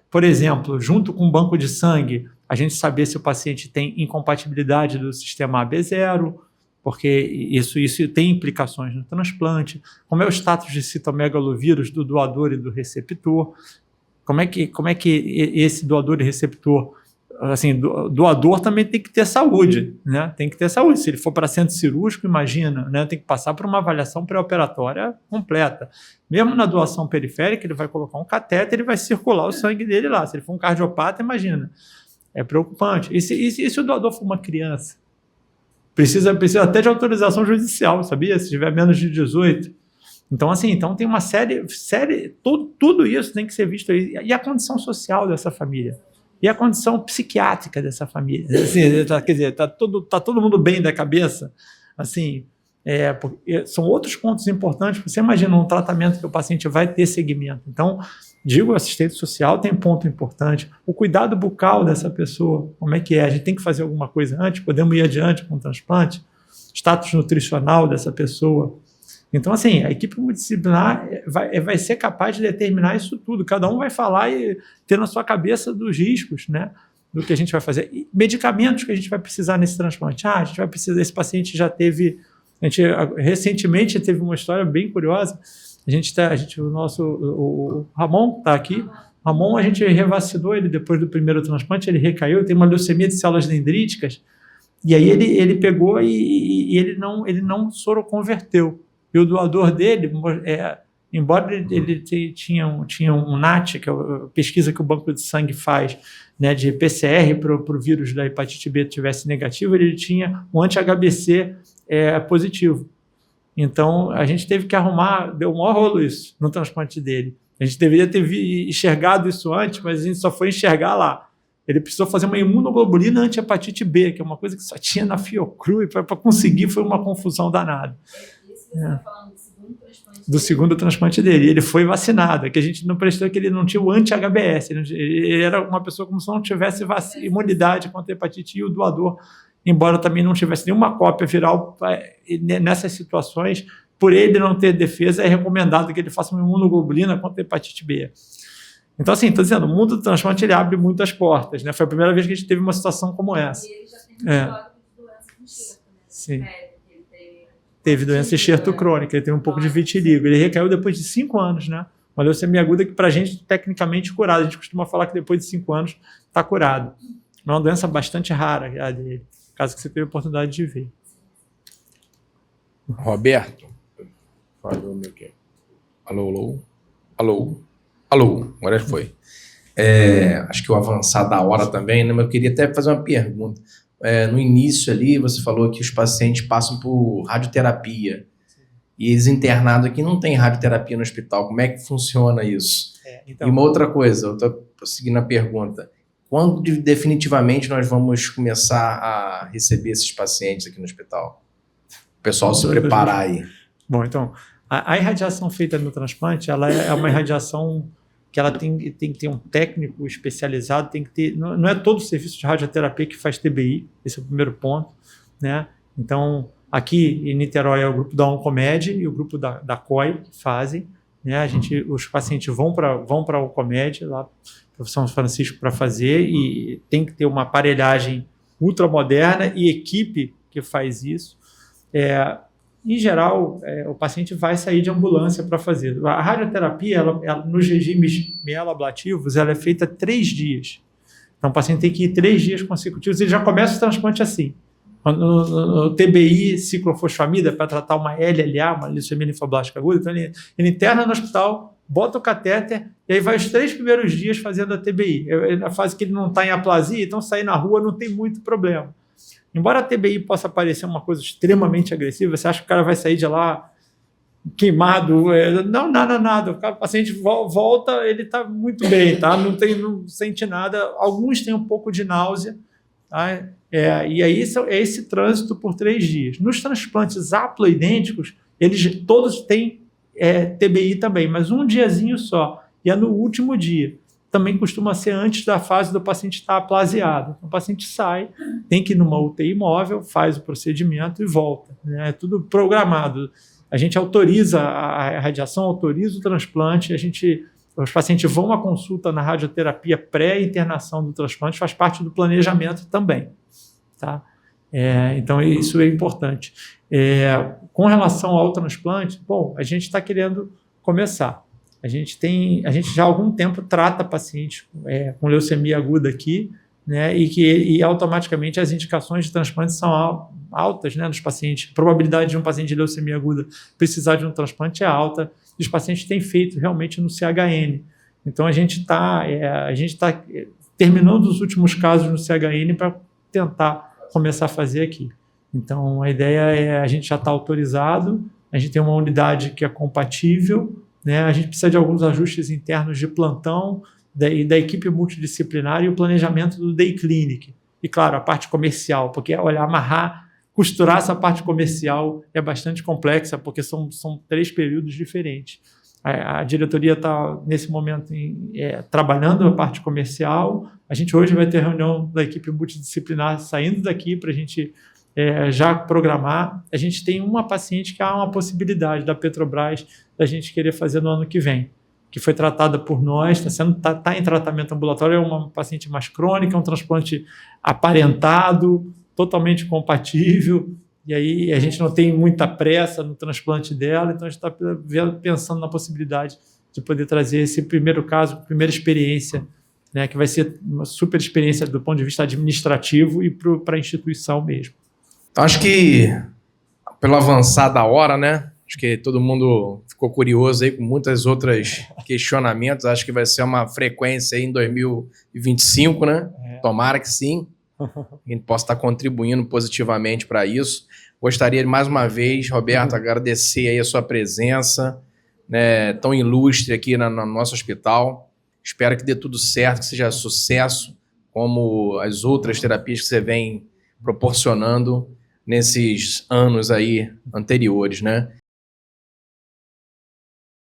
Por exemplo, junto com o banco de sangue, a gente saber se o paciente tem incompatibilidade do sistema AB0, porque isso tem implicações no transplante. Como é o status de citomegalovírus do doador e do receptor? Como é que esse doador e receptor, assim, doador também tem que ter saúde, né? Tem que ter saúde. Se ele for para centro cirúrgico, imagina, né? Tem que passar por uma avaliação pré-operatória completa. Mesmo na doação periférica, ele vai colocar um catéter e vai circular o sangue dele lá. Se ele for um cardiopata, imagina. É preocupante. E se o doador for uma criança? Precisa até de autorização judicial, sabia? Se tiver menos de 18. Então, assim, tem uma série tudo isso tem que ser visto aí. E a condição social dessa família. E a condição psiquiátrica dessa família. Assim, quer dizer, tá todo mundo bem da cabeça? Assim, são outros pontos importantes. Você imagina um tratamento que o paciente vai ter segmento. Então, digo, o assistente social tem ponto importante. O cuidado bucal dessa pessoa, como é que é? A gente tem que fazer alguma coisa antes? Podemos ir adiante com o transplante? Status nutricional dessa pessoa. Então, assim, a equipe multidisciplinar vai ser capaz de determinar isso tudo. Cada um vai falar e ter na sua cabeça dos riscos, né, do que a gente vai fazer. E medicamentos que a gente vai precisar nesse transplante. A gente vai precisar, esse paciente já teve... recentemente teve uma história bem curiosa. O Ramon está aqui. Ramon, a gente revacinou ele depois do primeiro transplante, ele recaiu, tem uma leucemia de células dendríticas, e aí ele pegou e ele não soroconverteu. E o doador dele, embora ele tinha um NAT, que é a pesquisa que o banco de sangue faz, né, de PCR para o vírus da hepatite B tivesse negativo, ele tinha um anti-HBC positivo. Então, a gente teve que deu um maior rolo isso no transplante dele. A gente deveria ter enxergado isso antes, mas a gente só foi enxergar lá. ele precisou fazer uma imunoglobulina anti-hepatite B, que é uma coisa que só tinha na Fiocruz, para conseguir foi uma confusão danada. Isso você está falando do segundo transplante Do segundo transplante dele. Ele foi vacinado, que a gente não prestou, que ele não tinha o anti-HBS, ele era uma pessoa como se não tivesse imunidade contra a hepatite, e o doador, embora também não tivesse nenhuma cópia viral, nessas situações, por ele não ter defesa, é recomendado que ele faça uma imunoglobulina contra a hepatite B. Então, assim, estou dizendo, o mundo do transplante ele abre muitas portas, né? Foi a primeira vez que a gente teve uma situação como essa. E ele já tem histórico de doença no enxerto, né? Sim. Ele Teve doença enxerto crônica, ele teve um pouco de vitiligo. Ele recaiu depois de 5 anos, né? Uma leucemia aguda que, para a gente, tecnicamente curada. A gente costuma falar que depois de 5 anos está curado. É uma doença bastante rara, a dele, caso que você tenha a oportunidade de ver. Roberto. Falou, meu quê? Alô, alô? Alô? Alô? Agora foi. Acho que o avançar da hora também, né? Mas eu queria até fazer uma pergunta. No início ali, você falou que os pacientes passam por radioterapia. E eles internados aqui não tem radioterapia no hospital. Como é que funciona isso? Então, E uma outra coisa, eu estou seguindo a pergunta. Quando definitivamente nós vamos começar a receber esses pacientes aqui no hospital? O pessoal se preparar aí. Bom, então, a irradiação feita no transplante, ela é uma irradiação que ela tem que ter um técnico especializado, tem que ter, não é todo o serviço de radioterapia que faz TBI, esse é o primeiro ponto, né? Então, aqui em Niterói é o grupo da Oncomed e o grupo da COI que fazem, né? Os pacientes vão para a Oncomed, lá para São Francisco, para fazer, e tem que ter uma aparelhagem ultramoderna e equipe que faz isso. Em geral, o paciente vai sair de ambulância para fazer. A radioterapia, ela, nos regimes mieloablativos, ela é feita 3 dias. Então, o paciente tem que ir 3 dias consecutivos. Ele já começa o transplante assim. No TBI, ciclofosfamida, para tratar uma LLA, uma leucemia linfoblástica aguda. Então, ele interna no hospital, bota o catéter, e aí vai os 3 primeiros dias fazendo a TBI. Na fase que ele não está em aplasia, então sair na rua não tem muito problema. Embora a TBI possa parecer uma coisa extremamente agressiva, você acha que o cara vai sair de lá queimado? Não, nada. O paciente volta, ele está muito bem, tá? Não sente nada. Alguns têm um pouco de náusea, tá? E aí é esse trânsito por 3 dias. Nos transplantes haploidênticos, eles todos têm TBI também, mas um diazinho só, e é no último dia. Também costuma ser antes da fase do paciente estar aplasiado. Então, o paciente sai, tem que ir numa UTI móvel, faz o procedimento e volta, né? É tudo programado. A gente autoriza a radiação, autoriza o transplante, os pacientes vão à consulta na radioterapia pré-internação do transplante, faz parte do planejamento também, tá? Então, isso é importante. Com relação ao transplante, bom, a gente está querendo começar. A gente já há algum tempo trata pacientes com leucemia aguda aqui, né, e automaticamente as indicações de transplante são altas, né, nos pacientes. A probabilidade de um paciente de leucemia aguda precisar de um transplante é alta, e os pacientes têm feito realmente no CHN. Então, a gente está terminando os últimos casos no CHN para tentar começar a fazer aqui. Então, a ideia a gente já está autorizado, a gente tem uma unidade que é compatível, né? A gente precisa de alguns ajustes internos de plantão da equipe multidisciplinar e o planejamento do Day Clinic. E, claro, a parte comercial, porque costurar essa parte comercial é bastante complexa, porque são 3 períodos diferentes. A diretoria está, nesse momento, trabalhando a parte comercial. A gente hoje vai ter reunião da equipe multidisciplinar saindo daqui para a gente já programar. A gente tem uma paciente que há uma possibilidade da Petrobras da gente querer fazer no ano que vem, que foi tratada por nós, está em tratamento ambulatório, é uma paciente mais crônica, é um transplante aparentado, totalmente compatível, e aí a gente não tem muita pressa no transplante dela, então a gente está pensando na possibilidade de poder trazer esse primeiro caso, primeira experiência, né, que vai ser uma super experiência do ponto de vista administrativo e para a instituição mesmo. Então, acho que, pelo avançar da hora, né? Acho que todo mundo ficou curioso aí com muitos outros questionamentos. Acho que vai ser uma frequência aí em 2025, né? Tomara que sim. A gente possa estar contribuindo positivamente para isso. Gostaria de, mais uma vez, Roberto, agradecer aí a sua presença, né, tão ilustre aqui no nosso hospital. Espero que dê tudo certo, que seja sucesso como as outras terapias que você vem proporcionando nesses anos aí anteriores, né?